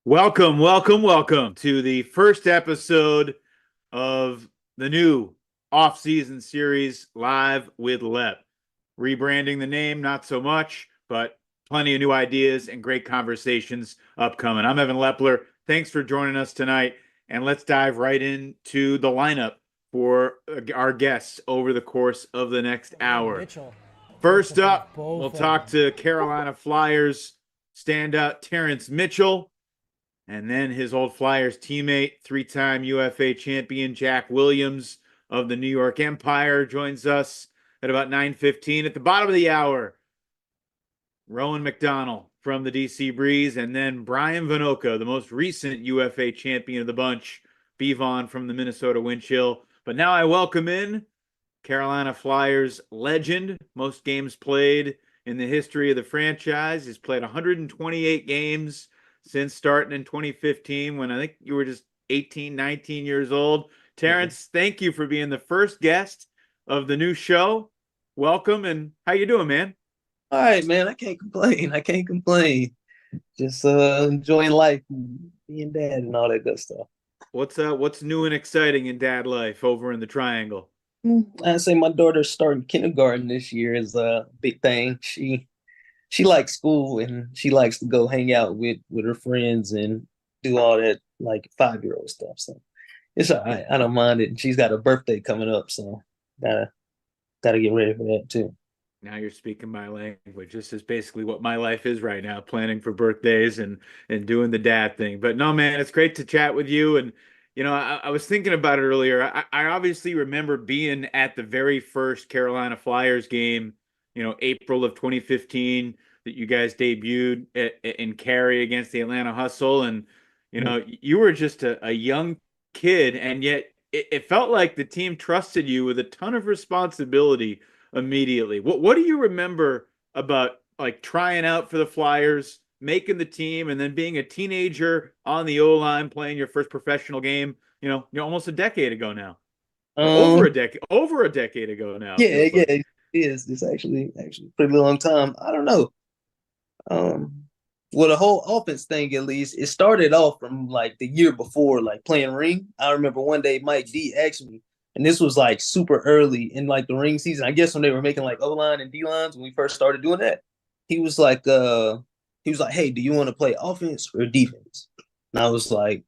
Welcome, welcome, welcome to the first episode of the new off-season series, Live with Lep. Rebranding the name, not so much, but plenty of new ideas and great conversations upcoming. I'm Evan Lepler. Thanks for joining us tonight, and let's dive right into the lineup for our guests over the course of the next hour. Mitchell. First up, we'll talk to Carolina Flyers standout Terrence Mitchell. And then his old Flyers teammate, three-time UFA champion Jack Williams of the New York Empire joins us at about 9:15. At the bottom of the hour, Rowan McDonnell from the DC Breeze, and then Bryan Vohnoutka, the most recent UFA champion of the bunch, Bevon from the Minnesota Wind Chill. But now I welcome in Carolina Flyers legend, most games played in the history of the franchise. He's played 128 games since starting in 2015 when I think you were just 18, 19 years old. Terrence, thank you for being the first guest of the new show. Welcome, and how you doing, man? All right, man. I can't complain. I can't complain. Just enjoying life, being dad, and all that good stuff. What's new and exciting in dad life over in the Triangle? I say my daughter's starting kindergarten this year is a big thing. She likes school and she likes to go hang out with her friends and do all that like 5-year-old stuff. So it's all right. I don't mind it. And she's got a birthday coming up, so gotta get ready for that too. Now you're speaking my language. This is basically what my life is right now, planning for birthdays and doing the dad thing. But no, man, it's great to chat with you. And I was thinking about it earlier. I obviously remember being at the very first Carolina Flyers game, April of 2015 that you guys debuted in Cary against the Atlanta Hustle. And you were just a young kid, and yet it felt like the team trusted you with a ton of responsibility immediately. What do you remember about like trying out for the Flyers, making the team, and then being a teenager on the O-line playing your first professional game? You're almost a decade ago now, or over a decade ago now. It Yeah, feels yeah, like. it is. It's actually a pretty long time. I don't know. Well, the whole offense thing, at least, it started off from like the year before, like playing ring. I remember one day Mike D asked me, and this was like super early in like the ring season. I guess when they were making like O line and D lines when we first started doing that, he was like, hey, do you want to play offense or defense? And I was like,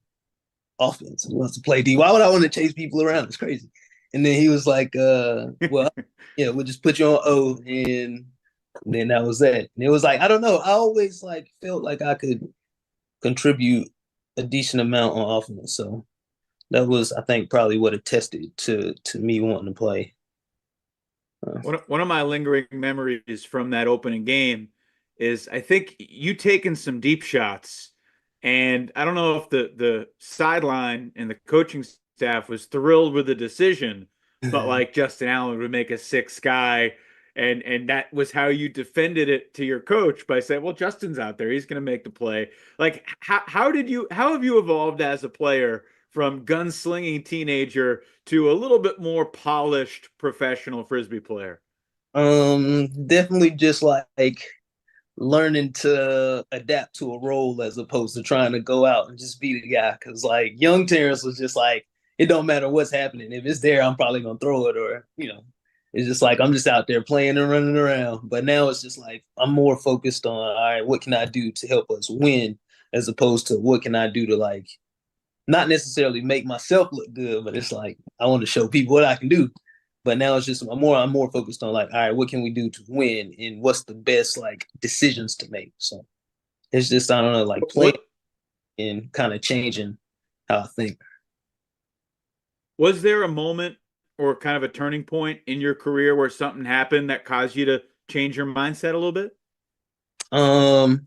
offense. He wants to play D. Why would I want to chase people around? It's crazy. And then he was like, well, yeah, we'll just put you on O, and then that was that. And it was like, I don't know. I always like felt like I could contribute a decent amount on offense. So that was, I think, probably what attested to me wanting to play. One of my lingering memories from that opening game is I think you taking some deep shots, and I don't know if the sideline and the coaching staff was thrilled with the decision, but like Justin Allen would make a six guy, and that was how you defended it to your coach by saying, "Well, Justin's out there; he's going to make the play." Like, how have you evolved as a player from gunslinging teenager to a little bit more polished professional frisbee player? Definitely just like learning to adapt to a role as opposed to trying to go out and just be the guy. Cause like young Terrence was just like, it don't matter what's happening. If it's there, I'm probably gonna throw it, or it's just like I'm just out there playing and running around. But now it's just like I'm more focused on, all right, what can I do to help us win, as opposed to what can I do to like not necessarily make myself look good, but it's like I want to show people what I can do. But now it's just I'm more focused on like, all right, what can we do to win, and what's the best like decisions to make. So it's just I don't know, like playing What and kind of changing how I think. was there a moment or kind of a turning point in your career where something happened that caused you to change your mindset a little bit? Um,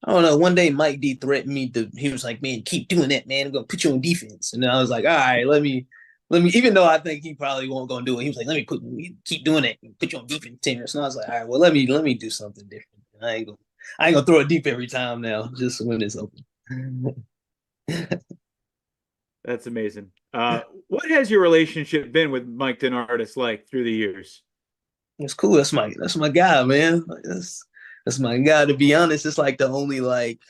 I don't know. One day Mike D threatened me to. He was like, "Man, keep doing that, man. I'm gonna put you on defense." And then I was like, "All right, let me." Even though I think he probably won't gonna do it, he was like, keep doing it, put you on defense, Terrence." And I was like, "All right, well, let me do something different. I ain't gonna throw it deep every time now, just when it's open." That's amazing. What has your relationship been with Mike Denardis like through the years? It's cool. That's my guy, man. Like, That's my guy. To be honest, it's like the only like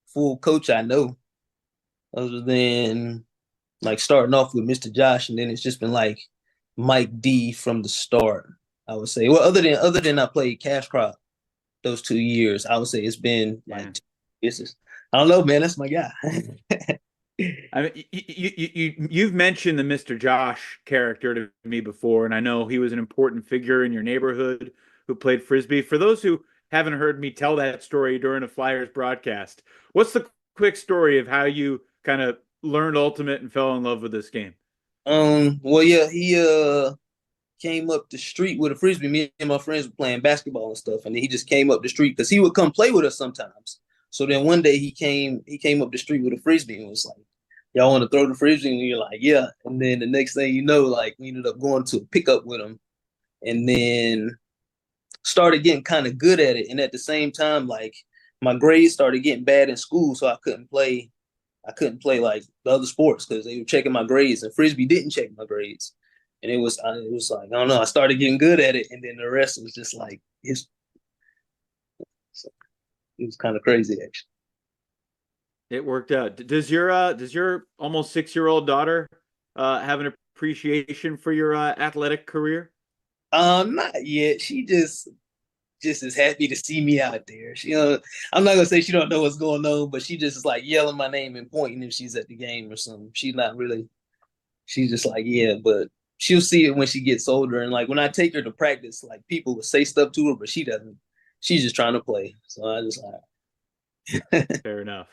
full coach I know, other than like starting off with Mr. Josh, and then it's just been like Mike D from the start. I would say. Well, other than I played cash crop those 2 years, I would say it's been Yeah. like this is. I don't know, man. That's my guy. I mean, you've mentioned the Mr. Josh character to me before, and I know he was an important figure in your neighborhood who played Frisbee. For those who haven't heard me tell that story during a Flyers broadcast, what's the quick story of how you kind of learned Ultimate and fell in love with this game? Well, yeah, he came up the street with a frisbee. Me and my friends were playing basketball and stuff, and he just came up the street because he would come play with us sometimes. So then one day he came up the street with a frisbee and was like, "Y'all want to throw the frisbee?" And you're like, "Yeah." And then the next thing you know, like we ended up going to a pickup with him, and then started getting kind of good at it. And at the same time, like my grades started getting bad in school, so I couldn't play. I couldn't play like the other sports because they were checking my grades, and frisbee didn't check my grades. And it was like I don't know. I started getting good at it, and then the rest was just like it was kind of crazy actually. It worked out. Does your almost 6-year-old daughter have an appreciation for your athletic career? Not yet. She just is happy to see me out there. I'm not gonna say she don't know what's going on, but she just is like yelling my name and pointing if she's at the game or something. She's not really. She's just like, yeah, but she'll see it when she gets older. And like when I take her to practice, like people will say stuff to her, but she doesn't. She's just trying to play. So I just like, Fair enough.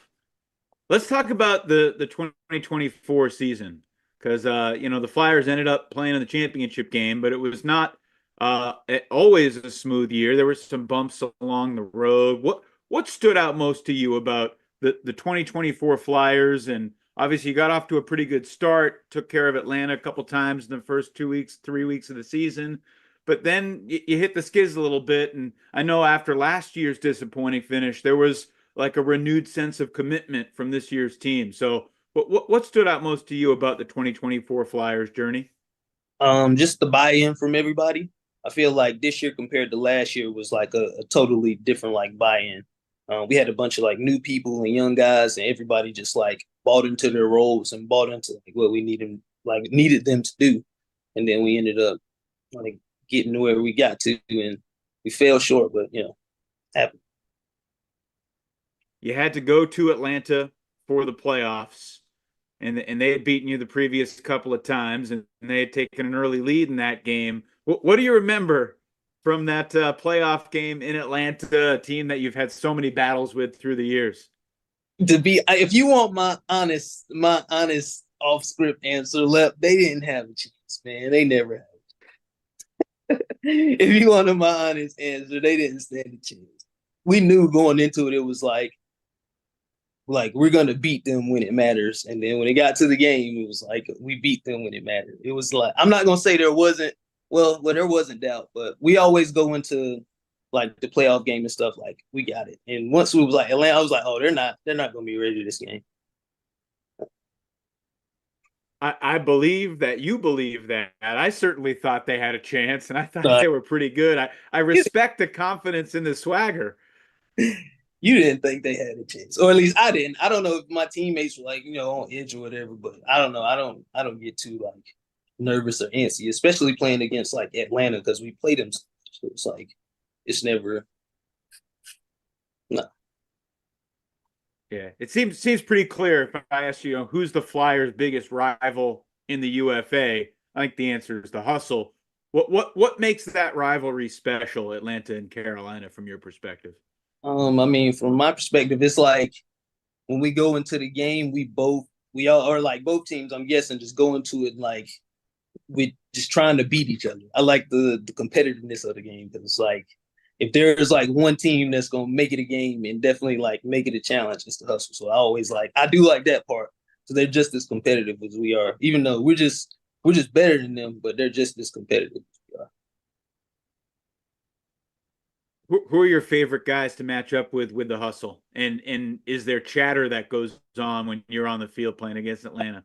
Let's talk about the 2024 season because the Flyers ended up playing in the championship game, but it was not always a smooth year. There were some bumps along the road. What stood out most to you about the 2024 Flyers? And obviously, you got off to a pretty good start, took care of Atlanta a couple times in the first 2 weeks, 3 weeks of the season. But then you hit the skids a little bit. And I know after last year's disappointing finish, there was like a renewed sense of commitment from this year's team. So, what stood out most to you about the 2024 Flyers journey? just the buy-in from everybody. I feel like this year compared to last year was like a totally different like buy-in. We had a bunch of like new people and young guys, and everybody just like bought into their roles and bought into like what we needed them to do, and then we ended up like getting to where we got to, and we fell short, but happened. You had to go to Atlanta for the playoffs, and they had beaten you the previous couple of times, and they had taken an early lead in that game. What do you remember from that playoff game in Atlanta, a team that you've had so many battles with through the years? If you want my honest off script answer, they didn't have a chance, man. They never had. If you wanted my honest answer, they didn't stand a chance. We knew going into it, it was like we're gonna beat them when it matters. And then when it got to the game, it was like we beat them when it mattered. It was like I'm not gonna say there wasn't there wasn't doubt, but we always go into like the playoff game and stuff like we got it. And once we was like Atlanta, I was like, oh, they're not gonna be ready this game. I believe that you believe that. I certainly thought they had a chance, and I thought So they were pretty good. I respect the confidence in the swagger. you didn't think they had a chance, or at least I didn't. I don't know if my teammates were like on edge or whatever, but I don't know. I don't get too like nervous or antsy, especially playing against like Atlanta because we played them. So it's like it's never no. Yeah, it seems pretty clear if I ask you, who's the Flyers' biggest rival in the UFA? I think the answer is the Hustle. What makes that rivalry special, Atlanta and Carolina, from your perspective? I mean, from my perspective, it's like when we go into the game, we all are like both teams. I'm guessing just go into it like we just trying to beat each other. I like the competitiveness of the game because it's like if there's like one team that's gonna make it a game and definitely like make it a challenge, it's the Hustle. So I do like that part. So they're just as competitive as we are, even though we're just better than them, but they're just as competitive as we are. Who are your favorite guys to match up with the Hustle? And is there chatter that goes on when you're on the field playing against Atlanta?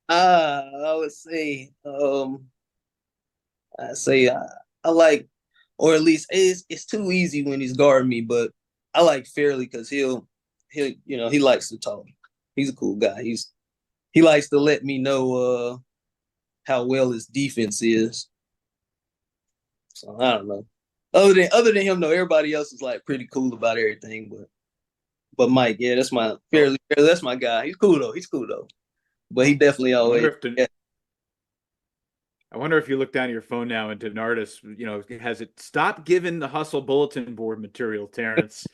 I would say I say I like or at least it's too easy when he's guarding me. But I like Fairley because he'll he likes to talk. He's a cool guy. He likes to let me know how well his defense is. So I don't know. Other than him, though, everybody else is like pretty cool about everything. But Mike, yeah, that's my Fairley. That's my guy. He's cool though. But he definitely always. I wonder if you look down at your phone now and Denardis, has it stopped giving the hustle bulletin board material, Terrence?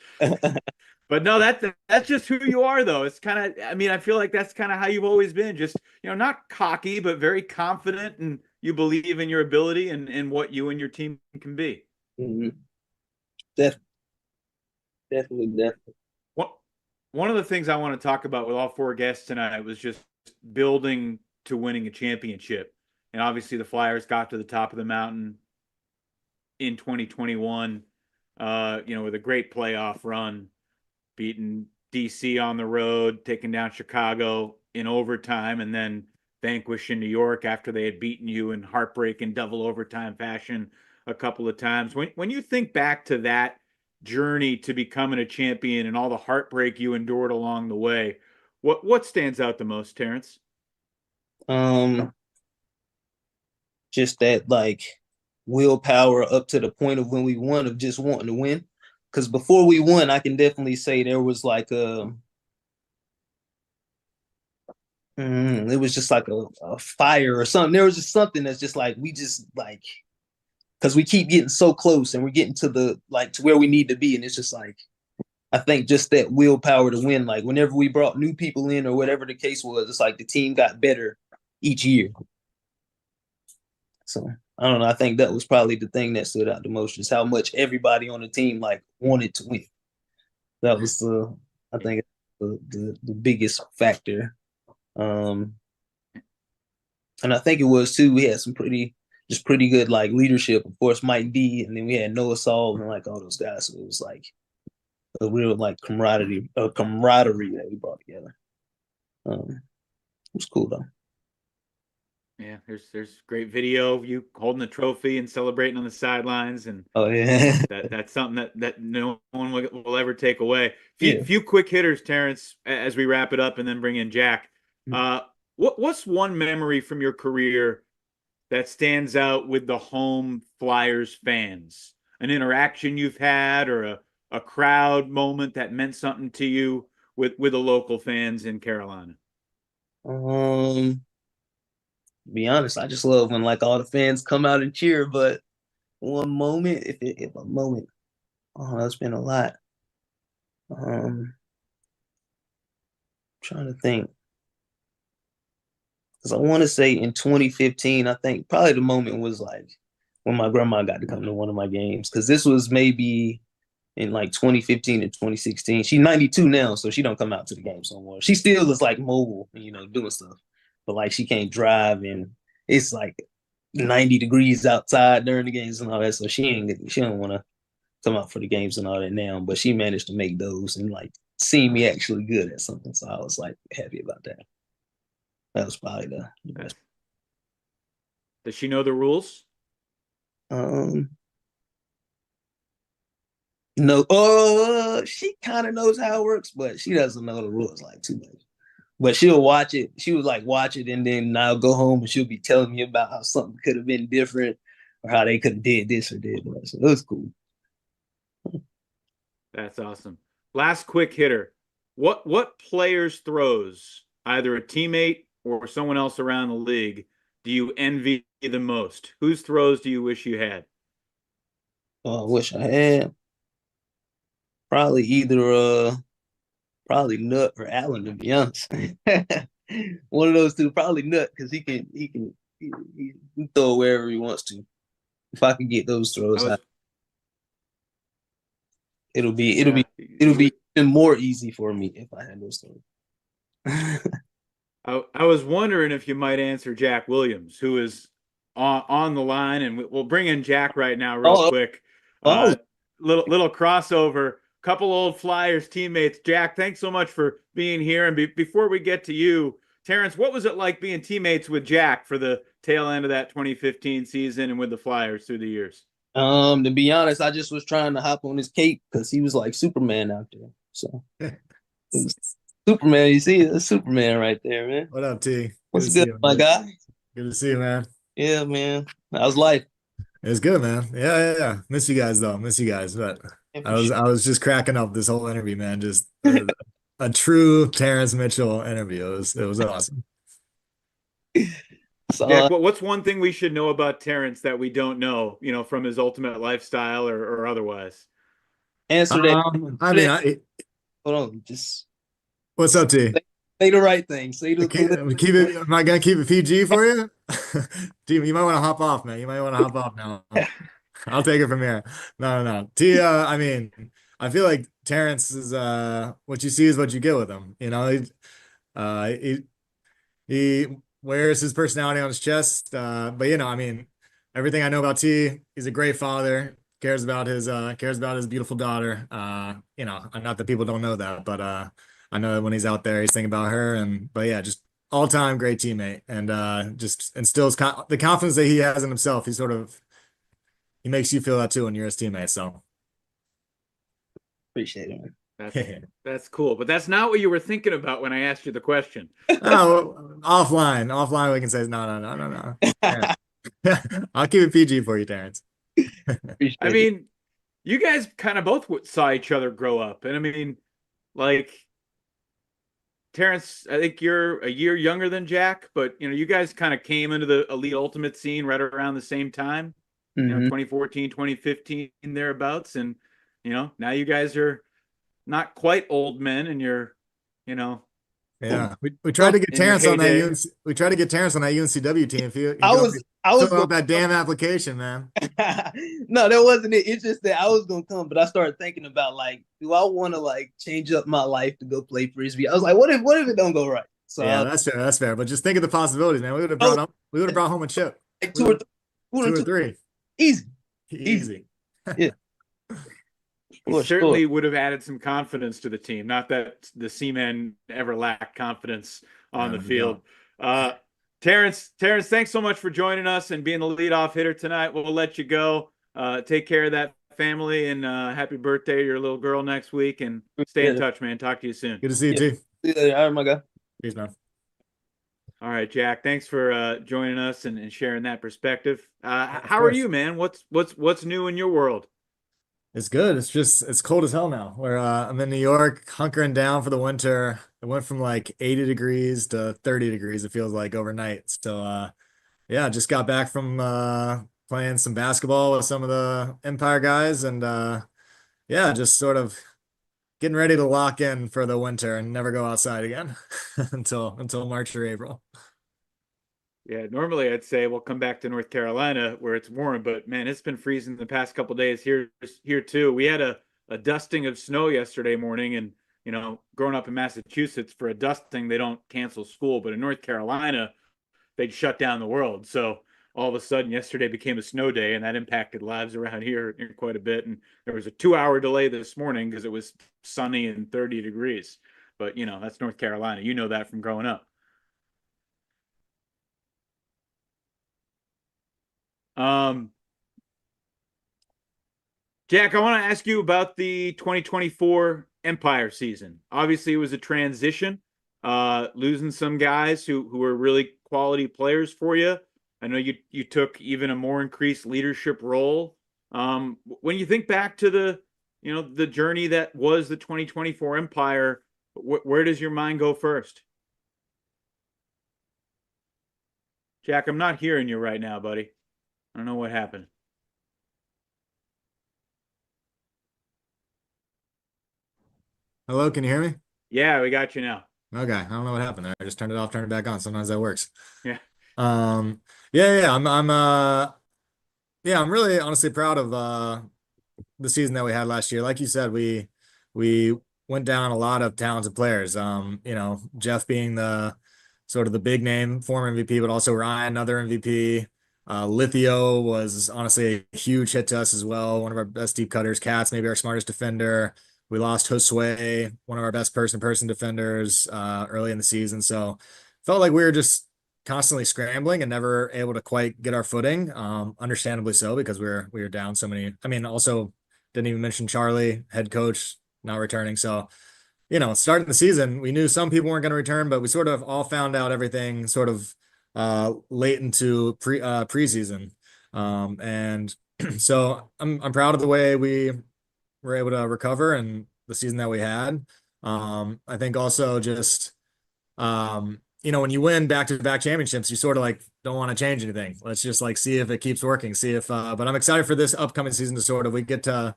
But no, that's just who you are, though. It's kind of, I feel like that's kind of how you've always been. Just, not cocky, but very confident, and you believe in your ability and what you and your team can be. Mm-hmm. Definitely. One of the things I want to talk about with all four guests tonight was just building to winning a championship. And obviously the Flyers got to the top of the mountain in 2021, with a great playoff run, beating DC on the road, taking down Chicago in overtime, and then vanquishing New York after they had beaten you in heartbreaking double overtime fashion a couple of times. When you think back to that journey to becoming a champion and all the heartbreak you endured along the way, what stands out the most, Terrence? Just that like willpower up to the point of when we won, of just wanting to win. Because before we won, I can definitely say there was like it was just like a fire or something. There was just something that's just like we just like, because we keep getting so close and we're getting to to where we need to be, and it's just like, I think just that willpower to win. Like whenever we brought new people in or whatever the case was, it's like the team got better each year. So I don't know. I think that was probably the thing that stood out the most, is how much everybody on the team like wanted to win. That was I think the biggest factor. And I think it was too. We had some pretty good like leadership. Of course, Mike D, and then we had Noah Saul and like all those guys. So it was like a real like camaraderie that we brought together. It was cool though. Yeah, there's great video of you holding the trophy and celebrating on the sidelines, and oh yeah, that's something that no one will ever take away. Yeah. Few quick hitters, Terrence, as we wrap it up and then bring in Jack. What's one memory from your career that stands out with the home Flyers fans? An interaction you've had, or a crowd moment that meant something to you with the local fans in Carolina? To be honest, I just love when like all the fans come out and cheer. But one moment, if a moment, oh, that's been a lot. Trying to think, because I want to say in 2015, I think probably the moment was like when my grandma got to come to one of my games, because this was maybe in like 2015 and 2016. She's 92 now, so she don't come out to the games no more. She still is like mobile, doing stuff, but like she can't drive, and it's like 90 degrees outside during the games and all that. So she don't want to come out for the games and all that now, but she managed to make those and like see me actually good at something. So I was like happy about that. That was probably the best. Does she know the rules? No, she kind of knows how it works, but she doesn't know the rules like too much. But she'll watch it. She would like watch it, and then I'll go home and she'll be telling me about how something could have been different, or how they could have did this or did that. So it was cool. That's awesome. Last quick hitter. What players' throws, either a teammate or someone else around the league, do you envy the most? Whose throws do you wish you had? I wish I had probably either probably Nut or Allen, to be honest. One of those two, probably Nut, because he can throw wherever he wants to. If I can get those throws out, it'll be even more easy for me if I had those throws. I was wondering if you might answer Jack Williams, who is on the line, and we'll bring in Jack right now, real quick. Little crossover. Couple old Flyers teammates. Jack, thanks so much for being here. And before we get to you, Terrence, what was it like being teammates with Jack for the tail end of that 2015 season and with the Flyers through the years? To be honest, I just was trying to hop on his cape because he was like Superman out there. So it was Superman, you see, it's Superman right there, man. What up, T? Good What's to see good, you, my man. guy? Good to see you, man. Yeah, man. How's life? It's good, man. Yeah. Miss you guys though. Miss you guys. But Yeah, I for was sure. I was just cracking up this whole interview, man. Just a true Terrence Mitchell interview. It was awesome. So Jack, what's one thing we should know about Terrence that we don't know, from his ultimate lifestyle or otherwise? answer that. I mean, Hold on, just what's up, T? say the right thing. Say Keep it. Am I gonna keep it PG for you? T, you might want to hop off, man. You might want to hop off now. I'll take it from here. No. T, I mean, I feel like Terrence is what you see is what you get with him. He he wears his personality on his chest. But I mean, everything I know about T, he's a great father, cares about his beautiful daughter. Not that people don't know that, but I know that when he's out there, he's thinking about her. But yeah, just all time great teammate, and just instills the confidence that he has in himself. He makes you feel that too when you're his teammate. So appreciate it, man. That's cool, but that's not what you were thinking about when I asked you the question. oh, offline we can say no. Yeah. I'll keep it PG for you, Terrence. I mean, you guys kind of both saw each other grow up, and I mean, like Terrence, I think you're a year younger than Jack, but you guys kind of came into the elite ultimate scene right around the same time. 2014, 2015 thereabouts, and now you guys are not quite old men, and you're, Yeah, we tried to get in your Terrence on that heyday. We tried to get Terrence on that UNCW team. If you I go was fill going out that damn application, man. No, that wasn't it. It's just that I was gonna come, but I started thinking about like, do I want to like change up my life to go play frisbee? I was like, what if it don't go right? So Yeah, that's fair. That's fair. But just think of the possibilities, man. We would have brought home a chip. like Two or three. Easy. Yeah, He certainly would have added some confidence to the team. Not that the Seamen ever lacked confidence on the field. Terrence, thanks so much for joining us and being the leadoff hitter tonight. We'll let you go. Take care of that family, and happy birthday to your little girl next week. And stay in touch, man. Talk to you soon. Good to see you, T. Yeah, all right, my guy. Peace, man. All right, Jack. Thanks for joining us and sharing that perspective. How are you, man? What's new in your world? It's good. It's cold as hell now. Where I'm in New York, hunkering down for the winter. It went from like 80 degrees to 30 degrees, it feels like overnight. So yeah, just got back from playing some basketball with some of the Empire guys, and yeah, just sort of getting ready to lock in for the winter and never go outside again until March or April. Yeah, normally I'd say we'll come back to North Carolina where it's warm, but man, it's been freezing the past couple days here too. We had a dusting of snow yesterday morning, and growing up in Massachusetts, for a dusting they don't cancel school, but in North Carolina they'd shut down the world. So all of a sudden yesterday became a snow day, and that impacted lives around here quite a bit. And there was a 2-hour delay this morning because it was sunny and 30 degrees. But that's North Carolina. You know that from growing up. Jack, I want to ask you about the 2024 Empire season. Obviously, it was a transition, losing some guys who were really quality players for you. I know you took even a more increased leadership role. When you think back to the journey that was the 2024 Empire, where does your mind go first? Jack, I'm not hearing you right now, buddy. I don't know what happened. Hello, can you hear me? Yeah, we got you now. Okay, I don't know what happened there. I just turned it off, turned it back on. Sometimes that works. Yeah. Yeah. I'm really honestly proud of the season that we had last year. Like you said, we went down a lot of talented players. Jeff being the sort of the big name former MVP, but also Ryan, another MVP. Lithio was honestly a huge hit to us as well. One of our best deep cutters. Katz, maybe our smartest defender. We lost Josue, one of our best person-to-person defenders, early in the season. So felt like we were just constantly scrambling and never able to quite get our footing. Understandably so, because we were down so many. I mean, also didn't even mention Charlie, head coach, not returning. So, starting the season, we knew some people weren't going to return, but we sort of all found out everything sort of late into preseason. And so I'm proud of the way we were able to recover and the season that we had. I think also just when you win back-to-back championships, you sort of like don't want to change anything. Let's just like see if it keeps working. See if but I'm excited for this upcoming season to sort of we get a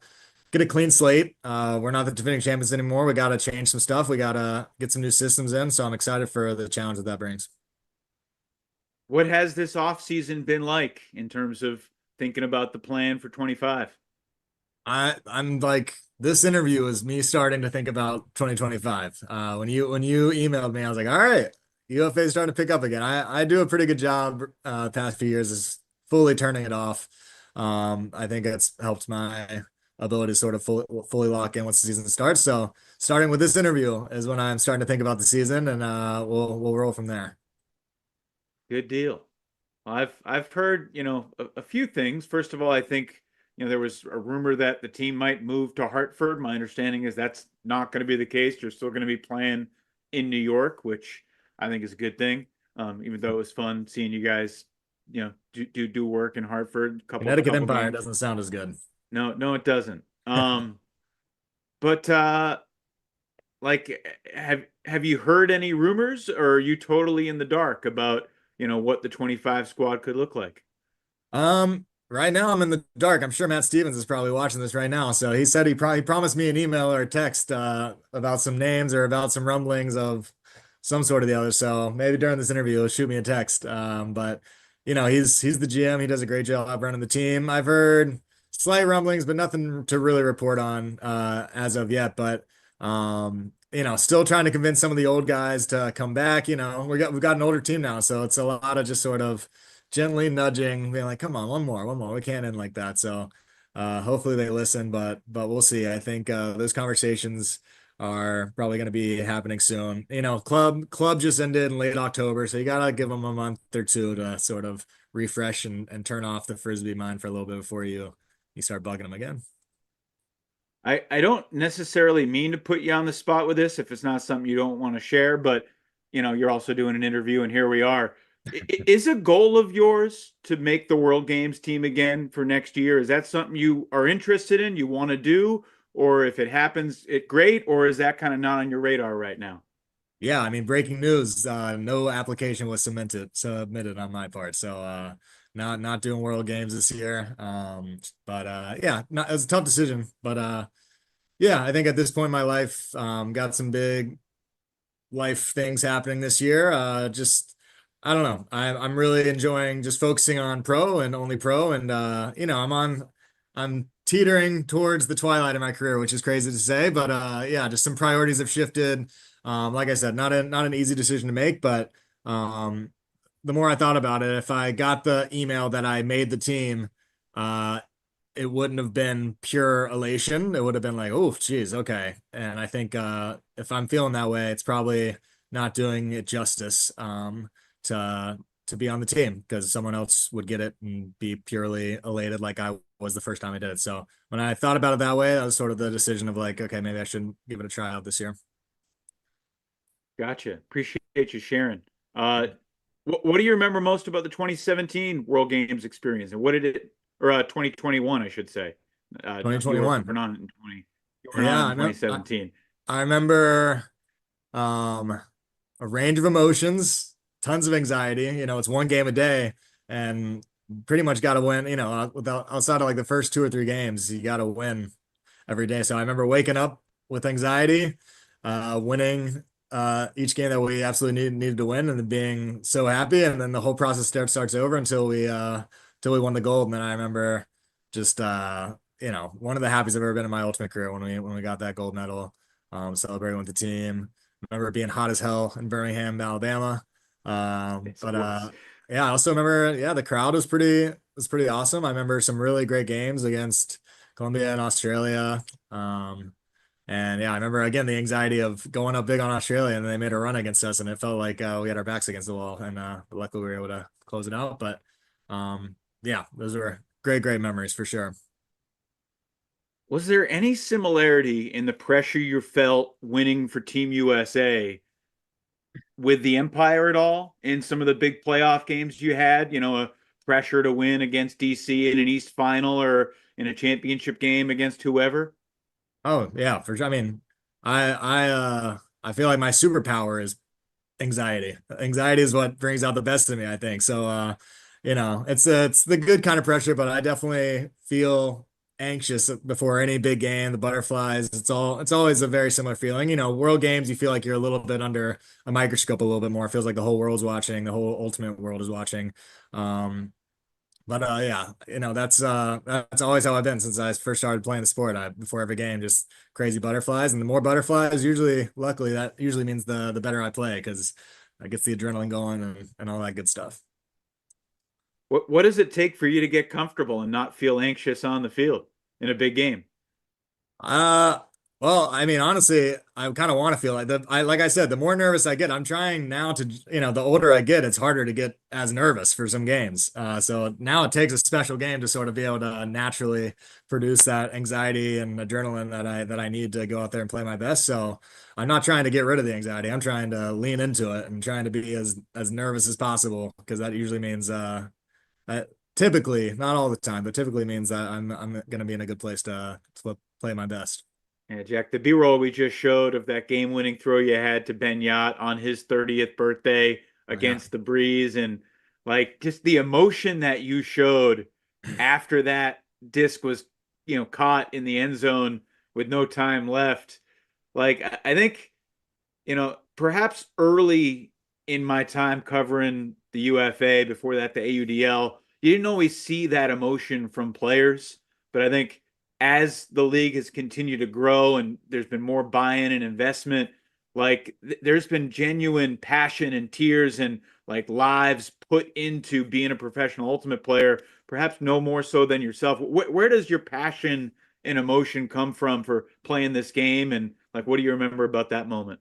clean slate. We're not the defending champions anymore. We got to change some stuff. We got to get some new systems in. So I'm excited for the challenge that brings. What has this offseason been like in terms of thinking about the plan for 25? I'm like this interview is me starting to think about 2025. When you emailed me, I was like, all right, UFA is starting to pick up again. I do a pretty good job past few years is fully turning it off. I think it's helped my ability to sort of fully lock in once the season starts. So starting with this interview is when I'm starting to think about the season, and we'll roll from there. Good deal. I've heard, a few things. First of all, I think, there was a rumor that the team might move to Hartford. My understanding is that's not going to be the case. You're still going to be playing in New York, which I think is a good thing. Even though it was fun seeing you guys, do work in Hartford. Connecticut Couple Empire games. doesn't sound as good. No, it doesn't. But like, have you heard any rumors, or are you totally in the dark about, what the 25 squad could look like? Right now I'm in the dark. I'm sure Matt Stevens is probably watching this right now. So he said he probably promised me an email or a text about some names or about some rumblings of some sort of the other. So maybe during this interview he'll shoot me a text. But he's the GM. He does a great job running the team. I've heard slight rumblings, but nothing to really report on as of yet. But still trying to convince some of the old guys to come back. We've got an older team now, so it's a lot of just sort of gently nudging, being like, come on, one more. We can't end like that. So hopefully they listen, but we'll see. I think those conversations are probably going to be happening soon. Club just ended in late October, so you gotta give them a month or two to sort of refresh and turn off the Frisbee mind for a little bit before you start bugging them again. I don't necessarily mean to put you on the spot with this if it's not something you don't want to share, but you're also doing an interview and here we are. Is a goal of yours to make the World Games team again for next year? Is that something you are interested in, you want to do? Or if it happens, it great, or is that kind of not on your radar right now? Yeah, I mean, breaking news, no application was submitted on my part. So not doing World Games this year. But yeah, it was a tough decision. But yeah, I think at this point in my life, got some big life things happening this year. Just I don't know. I'm really enjoying just focusing on pro and only pro, and I'm teetering towards the twilight of my career, which is crazy to say, but yeah, just some priorities have shifted. Like I said, not an easy decision to make, but um, the more I thought about it, if I got the email that I made the team, uh, it wouldn't have been pure elation. It would have been like, oh, geez, okay. And I think if I'm feeling that way, it's probably not doing it justice to be on the team because someone else would get it and be purely elated like I was the first time I did it. So when I thought about it that way, that was sort of the decision of like, okay, maybe I should give it a try out this year. Gotcha. Appreciate you sharing. What do you remember most about the 2017 World Games experience, and what did it, or 2021, I should say? You were 2021. not in 20. You were not Yeah, in I know. I, 2017. I remember um a range of emotions, tons of anxiety. It's one game a day and pretty much got to win, without outside of like the first two or three games, you got to win every day. So I remember waking up with anxiety, winning each game that we absolutely needed to win and then being so happy. And then the whole process starts over until we won the gold. And then I remember just, one of the happiest I've ever been in my ultimate career when we got that gold medal, celebrating with the team. I remember being hot as hell in Birmingham, Alabama. But yeah, I also remember, yeah, the crowd was pretty awesome. I remember some really great games against Colombia and Australia. And yeah, I remember again the anxiety of going up big on Australia, and they made a run against us, and it felt like we had our backs against the wall, and luckily we were able to close it out. But yeah, those were great memories for sure. Was there any similarity in the pressure you felt winning for Team USA with the Empire at all in some of the big playoff games you had? You know, a pressure to win against DC in an East final or in a championship game against whoever? Oh yeah, for sure. I mean, I feel like my superpower is anxiety. Anxiety is what brings out the best in me, I think. So it's the good kind of pressure, but I definitely feel anxious before any big game, the butterflies. It's always a very similar feeling. You know, world games, you feel like you're a little bit under a microscope a little bit more. It feels like the whole world's watching, the whole ultimate world is watching. Um, but yeah, that's always how I've been since I first started playing the sport. Before every game, just crazy butterflies, and the more butterflies, usually, luckily, that usually means the better I play because I gets the adrenaline going and all that good stuff. What does it take for you to get comfortable and not feel anxious on the field in a big game? Uh, well, I mean, honestly, I kind of want to feel like I said, the more nervous I get, I'm trying now to, the older I get, it's harder to get as nervous for some games. So now it takes a special game to sort of be able to naturally produce that anxiety and adrenaline that I need to go out there and play my best. So I'm not trying to get rid of the anxiety. I'm trying to lean into it and trying to be as nervous as possible because that usually means I, typically, not all the time, but typically means that I'm going to be in a good place to play my best. Yeah, Jack, the B-roll we just showed of that game-winning throw you had to Ben Yacht on his 30th birthday Oh, yeah. against the Breeze, and like just the emotion that you showed after that disc was, caught in the end zone with no time left. Like I think, perhaps early in my time covering the UFA, before that the AUDL, you didn't always see that emotion from players, but I think as the league has continued to grow and there's been more buy-in and investment, like there's been genuine passion and tears and like lives put into being a professional ultimate player, perhaps no more so than yourself. Where does your passion and emotion come from for playing this game? And like, what do you remember about that moment?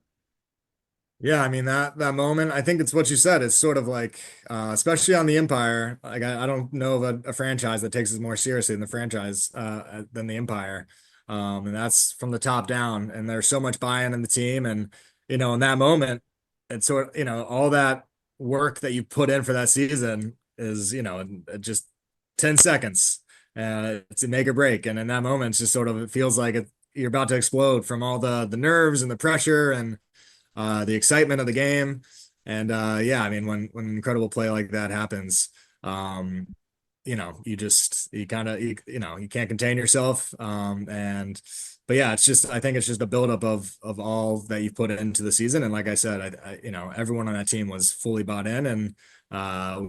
Yeah, I mean that moment, I think it's what you said. It's sort of like, especially on the Empire. Like I don't know of a franchise that takes it more seriously than the franchise, than the Empire, and that's from the top down. And there's so much buy-in in the team, and in that moment, it's sort of all that work that you put in for that season is just 10 seconds. It's a make or break, and in that moment, it's just sort of it feels like you're about to explode from all the nerves and the pressure and the excitement of the game. And yeah, I mean, when an incredible play like that happens, um, you kind of, you can't contain yourself. But yeah, I think it's just a buildup of all that you put into the season. And like I said, everyone on that team was fully bought in, and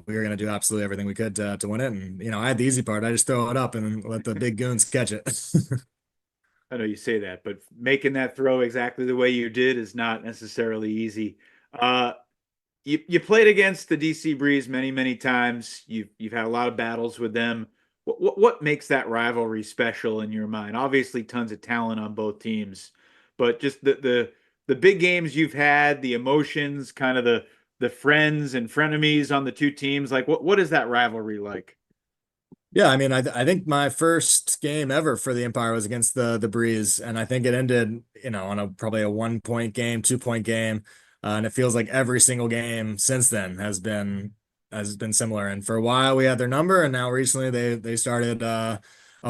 we were going to do absolutely everything we could to win it. And, I had the easy part. I just throw it up and let the big goons catch it. I know you say that, but making that throw exactly the way you did is not necessarily easy. Uh, you played against the DC Breeze many times. You've had a lot of battles with them. What makes that rivalry special in your mind? Obviously, tons of talent on both teams, but just the big games you've had, the emotions, kind of the friends and frenemies on the two teams. Like what is that rivalry like? Yeah, I mean, I think my first game ever for the Empire was against the Breeze, and I think it ended, on probably a 1 point game, 2 point game, and it feels like every single game since then has been similar. And for a while we had their number, and now recently they started up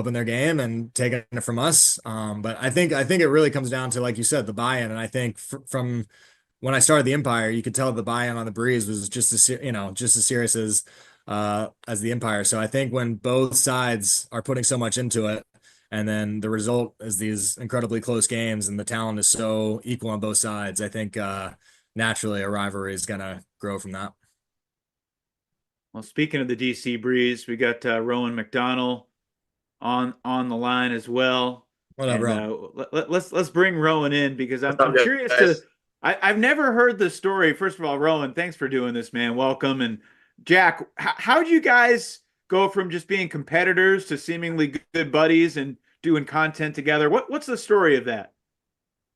in their game and taking it from us. But I think it really comes down to, like you said, the buy-in, and I think from when I started the Empire, you could tell the buy-in on the Breeze was just as serious as the Empire. So I think when both sides are putting so much into it, and then the result is these incredibly close games, and the talent is so equal on both sides, I think naturally a rivalry is gonna grow from that. Well, speaking of the DC Breeze, we got Rowan McDonnell on the line as well. Whatever. And let's bring Rowan in because What's I'm up, curious to. guys? I've never heard the story. First of all, Rowan, thanks for doing this, man. Welcome. And Jack, how'd you guys go from just being competitors to seemingly good buddies and doing content together? What's the story of that?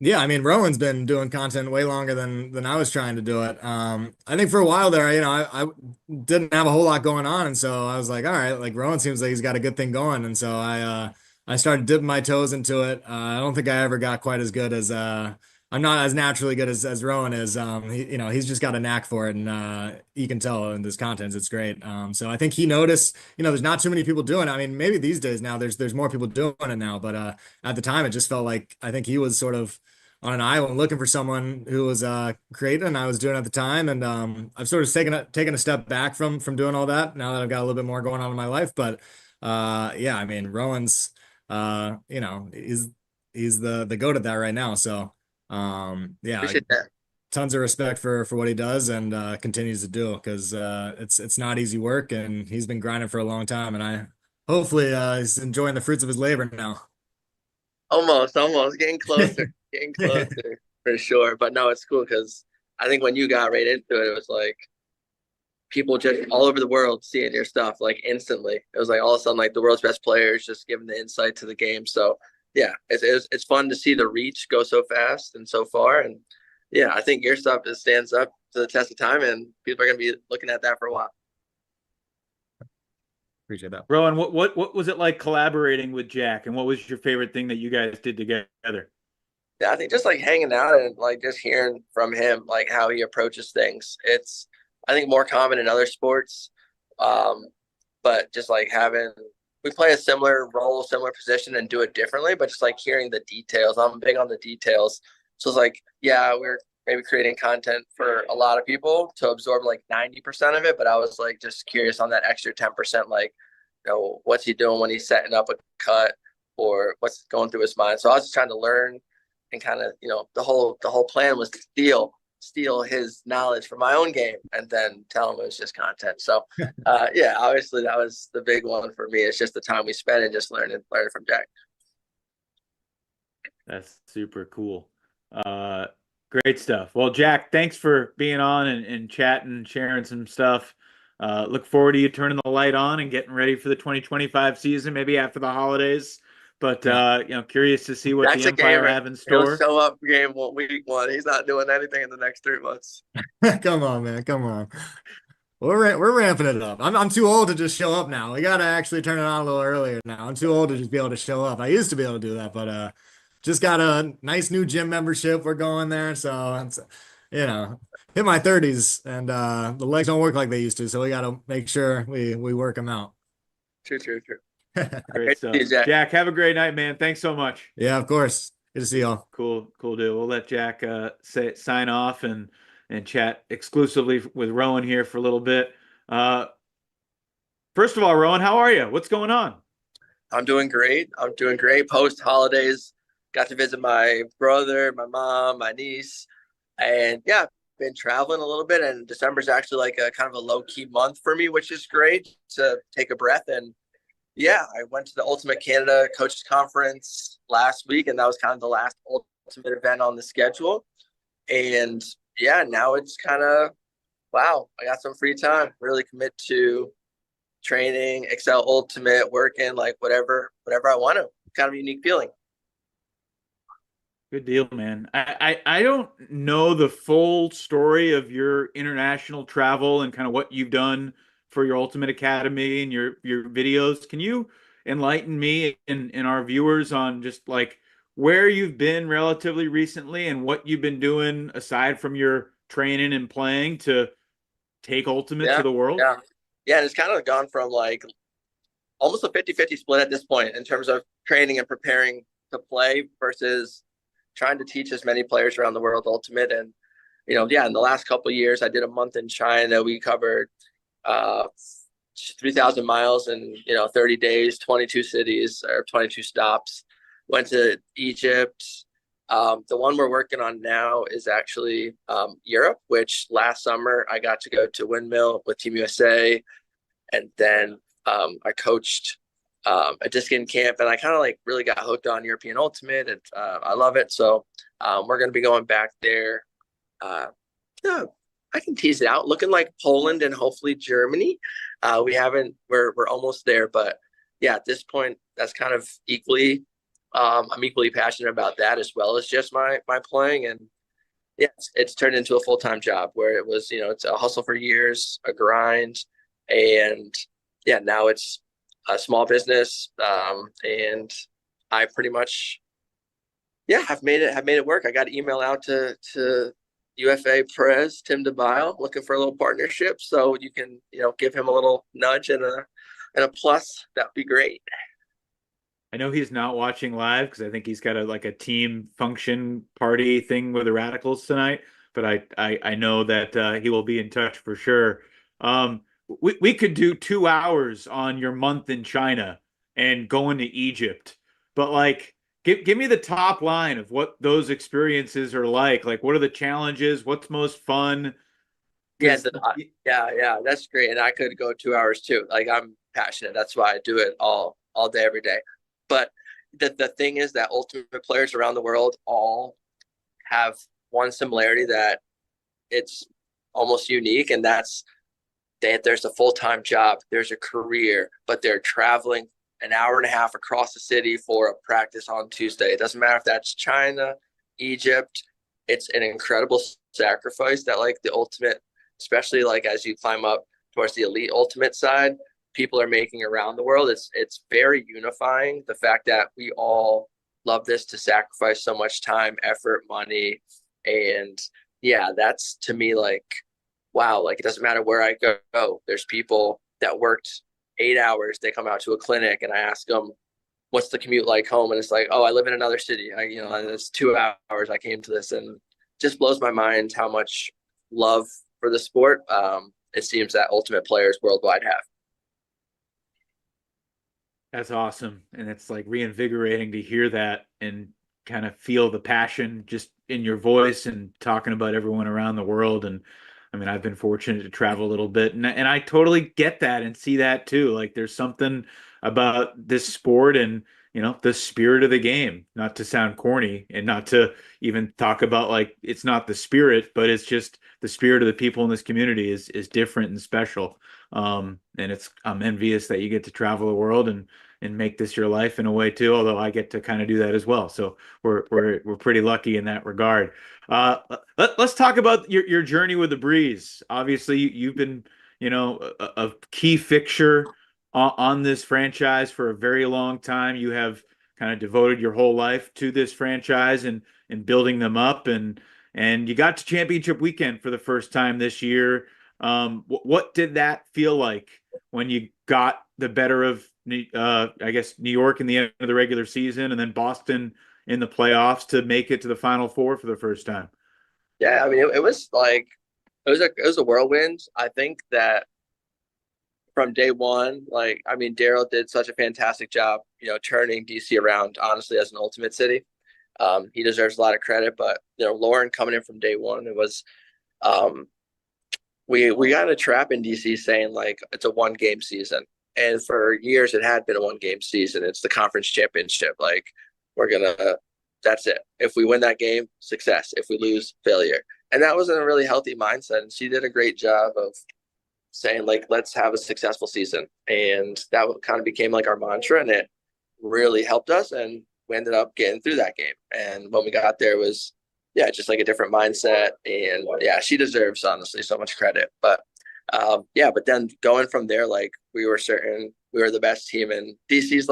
Yeah, I mean, Rowan's been doing content way longer than I was trying to do it. I think for a while there, I didn't have a whole lot going on, and so I was like, all right, like Rowan seems like he's got a good thing going, and so I started dipping my toes into it. I don't think I ever got quite as good as I'm not as naturally good as Rowan is. He's just got a knack for it, and you can tell in his contents, it's great. So I think he noticed, there's not too many people doing it. I mean, maybe these days now there's more people doing it now, but at the time it just felt like I think he was sort of on an island looking for someone who was creative, and I was doing it at the time. And I've sort of taken a step back from doing all that now that I've got a little bit more going on in my life. But yeah, I mean, Rowan's he's the goat at that right now. So yeah, Appreciate that. tons of respect for what he does and continues to do, because it's not easy work, and he's been grinding for a long time, and I hopefully he's enjoying the fruits of his labor now. Almost getting closer, getting closer for sure. But no, it's cool because I think when you got right into it, it was like people just all over the world seeing your stuff like instantly. It was like all of a sudden like the world's best players just giving the insight to the game. So yeah, it's fun to see the reach go so fast and so far. And yeah, I think your stuff just stands up to the test of time, and people are gonna be looking at that for a while. Appreciate that. Rowan, what was it like collaborating with Jack, and what was your favorite thing that you guys did together? Yeah, I think just like hanging out and like just hearing from him like how he approaches things. It's I think more common in other sports. But just like we play a similar role, similar position and do it differently, but just like hearing the details. I'm big on the details. So it's like, yeah, we're maybe creating content for a lot of people to absorb like 90% of it, but I was like just curious on that extra 10%, like, what's he doing when he's setting up a cut or what's going through his mind. So I was just trying to learn and kind of, the whole plan was to steal his knowledge from my own game and then tell him it was just content. So yeah, obviously that was the big one for me. It's just the time we spent and just learning from Jack. That's super cool. Great stuff. Well, Jack, thanks for being on and chatting, sharing some stuff. Look forward to you turning the light on and getting ready for the 2025 season, maybe after the holidays. But curious to see what Jack's the Empire have in store. He'll show up week 1. He's not doing anything in the next 3 months. Come on, man. Come on. We're ramping it up. I'm too old to just show up now. We gotta actually turn it on a little earlier now. I'm too old to just be able to show up. I used to be able to do that, but just got a nice new gym membership. We're going there, so it's, hit my 30s, and the legs don't work like they used to. So we gotta make sure we work them out. True. Great stuff. Jack, have a great night, man. Thanks so much. Yeah, of course. Good to see y'all. Cool deal. We'll let Jack sign off and chat exclusively with Rowan here for a little bit. First of all, Rowan, how are you? What's going on? I'm doing great. Post holidays, got to visit my brother, my mom, my niece, and yeah, been traveling a little bit. And December's actually like a kind of a low key month for me, which is great to take a breath. And yeah, I went to the Ultimate Canada Coaches Conference last week, and that was kind of the last Ultimate event on the schedule. And yeah, now it's kind of, wow, I got some free time, really commit to training, Excel Ultimate, working, like whatever I want to. Kind of a unique feeling. Good deal, man. I don't know the full story of your international travel and kind of what you've done for your Ultimate Academy and your videos. Can you enlighten me and our viewers on just like where you've been relatively recently and what you've been doing aside from your training and playing to take Ultimate to the world? Yeah, and it's kind of gone from like almost a 50-50 split at this point in terms of training and preparing to play versus trying to teach as many players around the world Ultimate. And, in the last couple of years, I did a month in China. We covered 3,000 miles in, 30 days, 22 cities or 22 stops. Went to Egypt. The one we're working on now is actually Europe, which last summer I got to go to Windmill with Team USA. And then I coached a disc in camp, and I kind of like really got hooked on European Ultimate, and I love it. So we're going to be going back there. Yeah, I can tease it out. Looking like Poland and hopefully Germany. We're almost there, but yeah, at this point, that's kind of equally I'm equally passionate about that as well as just my playing. And yeah, it's turned into a full-time job where it was, it's a hustle for years, a grind, and yeah, now it's a small business. And I pretty much, yeah, have made it work. I got an email out to UFA Prez Tim DeBile looking for a little partnership, so you can give him a little nudge and a plus. That'd be great. I know he's not watching live because I think he's got a team function party thing with the Radicals tonight. But I know that he will be in touch for sure. We could do 2 hours on your month in China and going to Egypt, but give me the top line of what those experiences are like. Like, what are the challenges? What's most fun? Yeah, yeah, that's great. And I could go 2 hours too. Like, I'm passionate. That's why I do it all day, every day. But the thing is that ultimate players around the world all have one similarity that it's almost unique, and that's that there's a full-time job, there's a career, but they're traveling an hour and a half across the city for a practice on Tuesday. It doesn't matter if that's China, Egypt. It's an incredible sacrifice that the ultimate, especially as you climb up towards the elite ultimate side, people are making around the world. It's very unifying. The fact that we all love this to sacrifice so much time, effort, money. And yeah, that's to me wow, it doesn't matter where I go. There's people that worked 8 hours. They come out to a clinic and I ask them, what's the commute like home? And it's oh, I live in another city. It's 2 hours. I came to this, and just blows my mind how much love for the sport it seems that ultimate players worldwide have. That's awesome. And it's reinvigorating to hear that and kind of feel the passion just in your voice and talking about everyone around the world. And I mean, I've been fortunate to travel a little bit, and I totally get that and see that too. There's something about this sport and the spirit of the game, not to sound corny and not to even talk about it's not the spirit, but it's just the spirit of the people in this community is different and special. And I'm envious that you get to travel the world and make this your life in a way too, although I get to kind of do that as well. So we're pretty lucky in that regard. Let's talk about your journey with the Breeze. Obviously, you've been, a key fixture on this franchise for a very long time. You have kind of devoted your whole life to this franchise and building them up, and you got to championship weekend for the first time this year. What did that feel like when you got the better of, I guess, New York in the end of the regular season, and then Boston in the playoffs to make it to the Final Four for the first time? Yeah, I mean, it was it was a whirlwind. I think that from day one, I mean, Daryl did such a fantastic job, turning DC around, honestly, as an ultimate city. He deserves a lot of credit, but Lauren coming in from day one, it was we got in a trap in DC saying it's a 1-game season. And for years it had been a 1-game season. It's the conference championship. That's it. If we win that game, success. If we lose, failure. And that wasn't a really healthy mindset. And she did a great job of saying let's have a successful season. And that kind of became our mantra, and it really helped us. And we ended up getting through that game. And when we got there, it was, yeah, just a different mindset. And yeah, she deserves, honestly, so much credit. But yeah, but then going from there, we were certain we were the best team, and DC's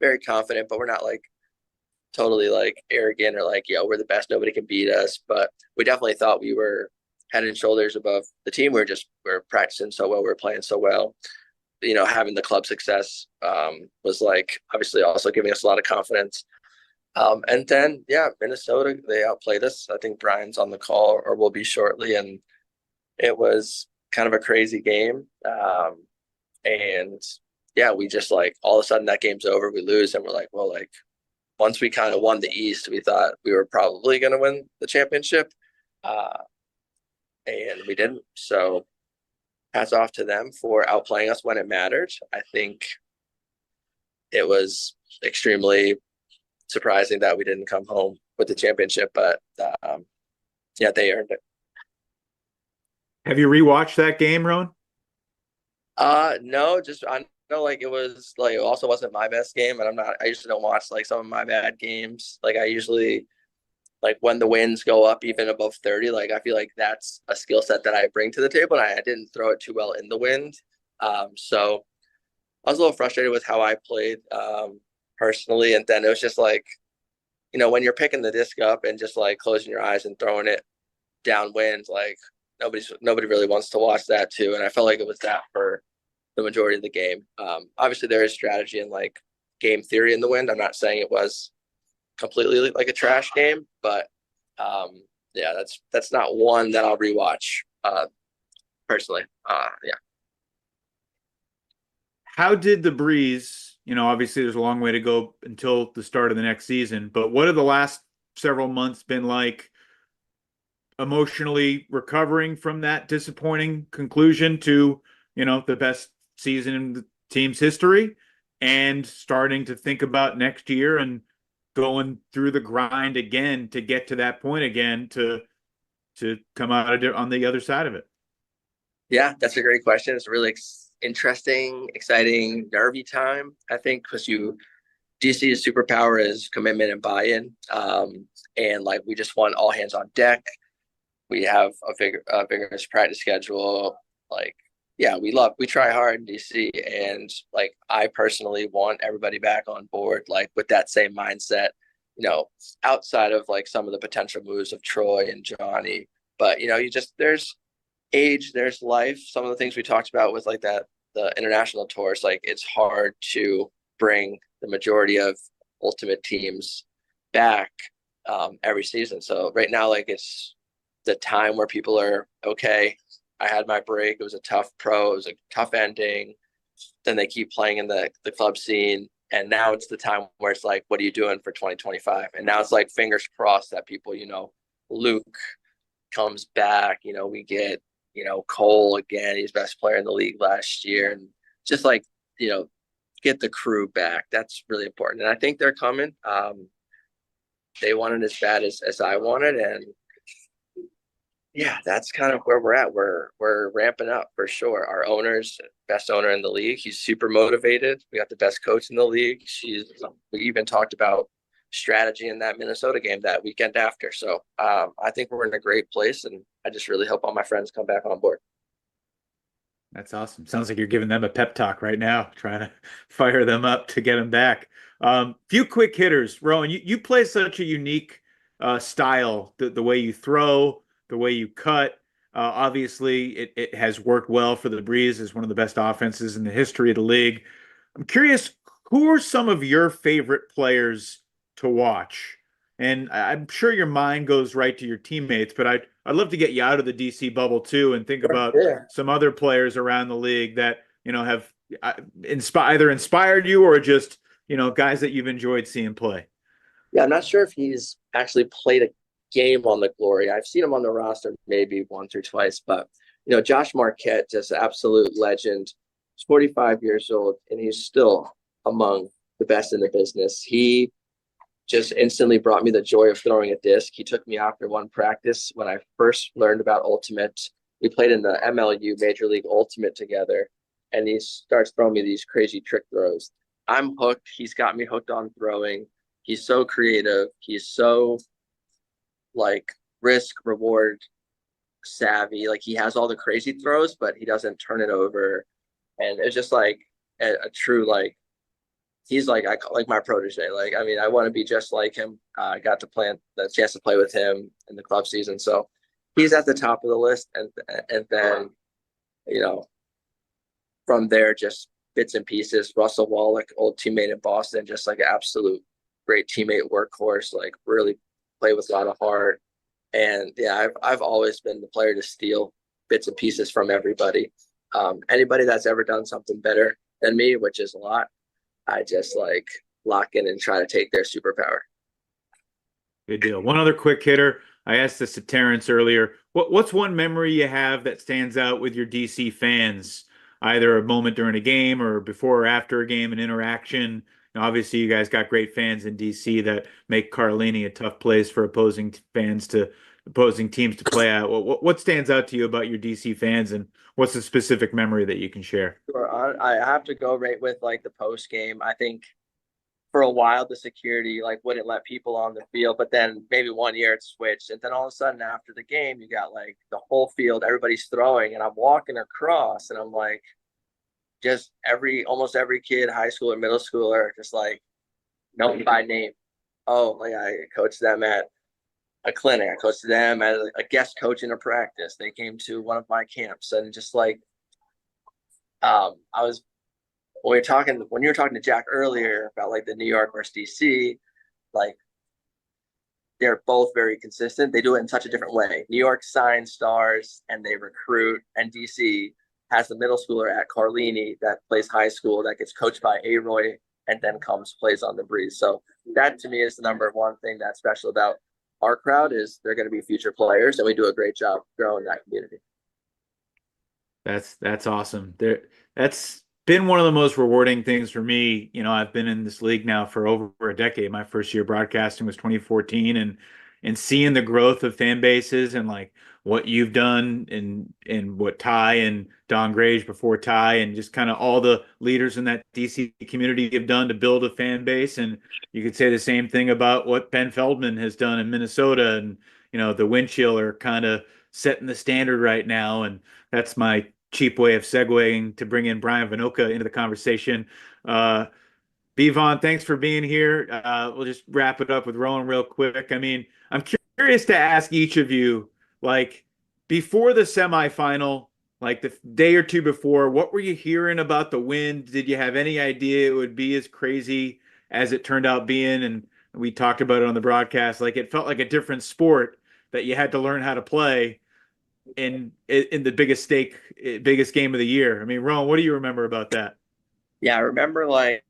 very confident, but we're not totally arrogant or yeah, we're the best, nobody can beat us. But we definitely thought we were head and shoulders above the team. We're practicing so well, we're playing so well. Having the club success was obviously also giving us a lot of confidence. And then yeah, Minnesota, they outplayed us. I think Brian's on the call or will be shortly, and it was kind of a crazy game. And yeah, we just all of a sudden that game's over, we lose, and we're well, once we kind of won the East, we thought we were probably going to win the championship. And we didn't. So hats off to them for outplaying us when it mattered. I think it was extremely surprising that we didn't come home with the championship, but yeah, they earned it. Have you rewatched that game, Rowan? No, just on know, like it was like it also wasn't my best game, and I usually don't watch like some of my bad games. Like I usually like when the winds go up even above 30, like I feel like that's a skill set that I bring to the table, and I didn't throw it too well in the wind. So I was a little frustrated with how I played personally, and then it was just like, when you're picking the disc up and just like closing your eyes and throwing it downwind, like nobody really wants to watch that too. And I felt like it was that for the majority of the game. Obviously, there is strategy and like game theory in the wind. I'm not saying it was completely like a trash game, but yeah, that's not one that I'll rewatch personally. Yeah. How did the Breeze, obviously there's a long way to go until the start of the next season, but what have the last several months been like emotionally recovering from that disappointing conclusion to, the best season in the team's history and starting to think about next year and going through the grind again to get to that point again to come out on the other side of it? Yeah, that's a great question. It's a really interesting, exciting, nervy time, I think, because DC's superpower is commitment and buy-in. And like we just want all hands on deck. We have a vigorous practice schedule. Like, yeah, we try hard in DC, and like I personally want everybody back on board, like with that same mindset, outside of like some of the potential moves of Troy and Johnny. But there's age, there's life. Some of the things we talked about with like the international tours, like it's hard to bring the majority of ultimate teams back every season. So right now, like it's the time where people are okay. I had my break. It was a tough pro. It was a tough ending. Then they keep playing in the club scene. And now it's the time where it's like, what are you doing for 2025? And now it's like fingers crossed that people, Luke comes back. We get, Cole again. He's best player in the league last year. And just like, get the crew back. That's really important. And I think they're coming. They want it as bad as I wanted. And yeah, that's kind of where we're at. We're ramping up for sure. Our owner's best owner in the league. He's super motivated. We got the best coach in the league. We even talked about strategy in that Minnesota game that weekend after. So I think we're in a great place, and I just really hope all my friends come back on board. That's awesome. Sounds like you're giving them a pep talk right now, trying to fire them up to get them back. Few quick hitters. Rowan, you play such a unique style, the way you throw, the way you cut. Obviously, it has worked well for the Breeze as one of the best offenses in the history of the league. I'm curious, who are some of your favorite players to watch? And I'm sure your mind goes right to your teammates, but I'd love to get you out of the DC bubble too and think about some other players around the league that have either inspired you or just guys that you've enjoyed seeing play. Yeah, I'm not sure if he's actually played a game on the Glory. I've seen him on the roster maybe once or twice, but Josh Marquette, just absolute legend. He's 45 years old, and he's still among the best in the business. He just instantly brought me the joy of throwing a disc. He took me after one practice when I first learned about Ultimate. We played in the MLU Major League Ultimate together, and he starts throwing me these crazy trick throws. I'm hooked. He's got me hooked on throwing. He's so creative. He's so like risk reward savvy. Like he has all the crazy throws, but he doesn't turn it over. And it's just like a true like he's like my protege. Like I mean, I want to be just like him. I got to plan the chance to play with him in the club season, so he's at the top of the list. And then from there, just bits and pieces. Russell Wallach, old teammate in Boston, just like an absolute great teammate, workhorse. Like really play with a lot of heart. And yeah, I've always been the player to steal bits and pieces from everybody. Anybody that's ever done something better than me, which is a lot, I just like lock in and try to take their superpower. Good deal. One other quick hitter. I asked this to Terrence earlier. What's one memory you have that stands out with your DC fans? Either a moment during a game or before or after a game, an interaction. Obviously, you guys got great fans in DC that make Carlini a tough place for opposing fans to opposing teams to play at. What stands out to you about your DC fans, and what's a specific memory that you can share? Sure. I have to go right with like the post game. I think for a while the security like wouldn't let people on the field, but then maybe one year it switched, and then all of a sudden after the game you got like the whole field, everybody's throwing, and I'm walking across, and I'm like, just almost every kid, high school or middle schooler, just like know me by name. Oh, like I coached them at a clinic. I coached them as a guest coach in a practice. They came to one of my camps, and just like I was when you were talking to Jack earlier about like the New York versus DC, like they're both very consistent. They do it in such a different way. New York signs stars and they recruit, and DC has the middle schooler at Carlini that plays high school that gets coached by Aroy and then plays on the Breeze. So that to me is the number one thing that's special about our crowd is they're going to be future players, and we do a great job growing that community. That's awesome. That's been one of the most rewarding things for me. I've been in this league now for over a decade. My first year broadcasting was 2014, and seeing the growth of fan bases and like what you've done and what Ty and Don Grage before Ty and just kind of all the leaders in that DC community have done to build a fan base. And you could say the same thing about what Ben Feldman has done in Minnesota, and the Wind Chill are kind of setting the standard right now. And that's my cheap way of segueing to bring in Bryan Vohnoutka into the conversation. Vaughn, thanks for being here. We'll just wrap it up with Rowan real quick. I mean, I'm curious to ask each of you, like, before the semifinal, like the day or two before, what were you hearing about the Wind? Did you have any idea it would be as crazy as it turned out being? And we talked about it on the broadcast. Like, it felt like a different sport that you had to learn how to play in the biggest game of the year. I mean, Ron, what do you remember about that? Yeah, I remember like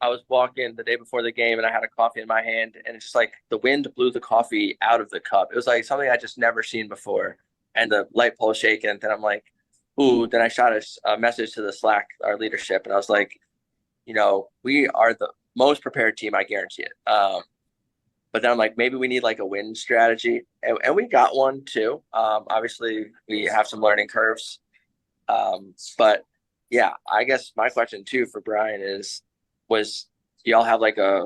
I was walking the day before the game and I had a coffee in my hand, and it's just like the wind blew the coffee out of the cup. It was like something I just never seen before, and the light pole shaking. And then I'm like, ooh. Then I shot a message to the Slack, our leadership, and I was like, we are the most prepared team, I guarantee it. But then I'm like, maybe we need like a win strategy. And we got one too. Obviously, we have some learning curves. But yeah, I guess my question too for Bryan do y'all have like a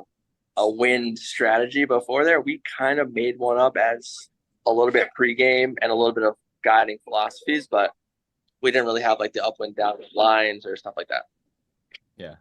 win strategy before there? We kind of made one up as a little bit pregame and a little bit of guiding philosophies, but we didn't really have like the upwind, downwind lines or stuff like that. Yeah.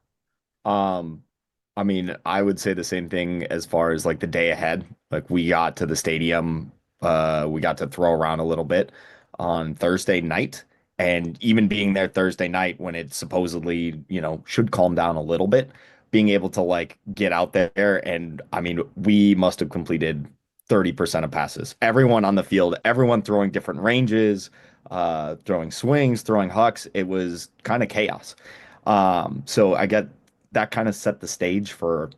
I mean, I would say the same thing as far as like the day ahead. Like we got to the stadium, we got to throw around a little bit on Thursday night. And even being there Thursday night when it supposedly, should calm down a little bit, being able to like get out there. And I mean, we must have completed 30% of passes. Everyone on the field, everyone throwing different ranges, throwing swings, throwing hucks. It was kind of chaos. So I get that kind of set the stage for,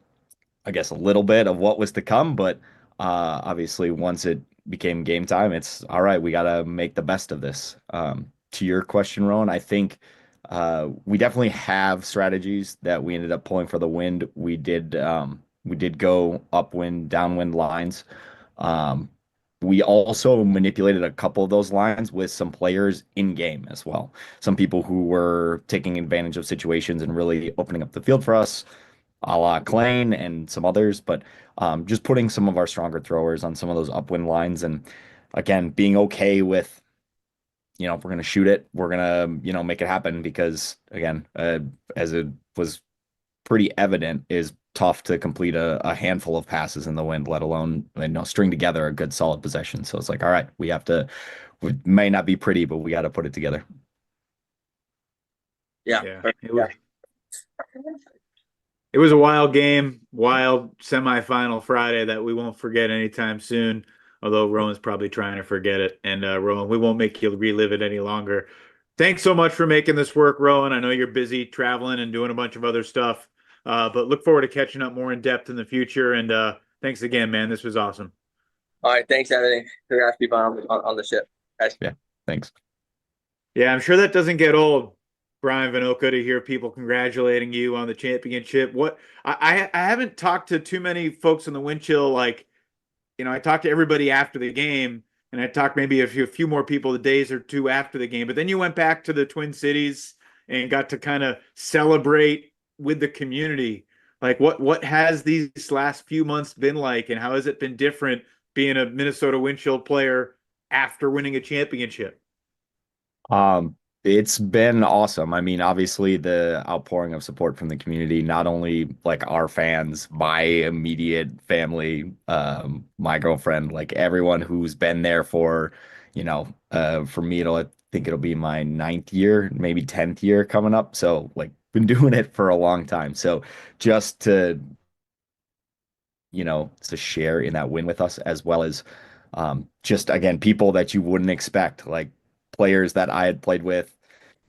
I guess, a little bit of what was to come. But obviously, once it became game time, it's all right. We got to make the best of this. To your question, Rowan, I think we definitely have strategies that we ended up pulling for the Wind. We did go upwind, downwind lines. We also manipulated a couple of those lines with some players in game as well. Some people who were taking advantage of situations and really opening up the field for us, a la Klein and some others, but just putting some of our stronger throwers on some of those upwind lines. And again, being okay with, if we're going to shoot it, we're going to, make it happen because, again, as it was pretty evident, is tough to complete a handful of passes in the Wind, let alone string together a good solid possession. So it's like, all right, we may not be pretty, but we got to put it together. Yeah. It was a wild game, wild semifinal Friday that we won't forget anytime soon. Although Rowan's probably trying to forget it. And Rowan, we won't make you relive it any longer. Thanks so much for making this work, Rowan. I know you're busy traveling and doing a bunch of other stuff. But look forward to catching up more in depth in the future. And thanks again, man. This was awesome. All right. Thanks, Evan. Congrats to be on the ship. Guys. Yeah. Thanks. Yeah, I'm sure that doesn't get old, Bryan Vohnoutka, to hear people congratulating you on the championship. I haven't talked to too many folks in the Wind Chill. Like, I talked to everybody after the game, and I talked maybe a few more people the days or two after the game. But then you went back to the Twin Cities and got to kind of celebrate with the community. Like what has these last few months been like, and how has it been different being a Minnesota Wind Chill player after winning a championship? Um, it's been awesome. I mean, obviously the outpouring of support from the community, not only like our fans, my immediate family, my girlfriend, like everyone who's been there for, for me, I think it'll be my ninth year, maybe 10th year coming up. So like been doing it for a long time. So just to share in that win with us, as well as just again, people that you wouldn't expect, like players that I had played with,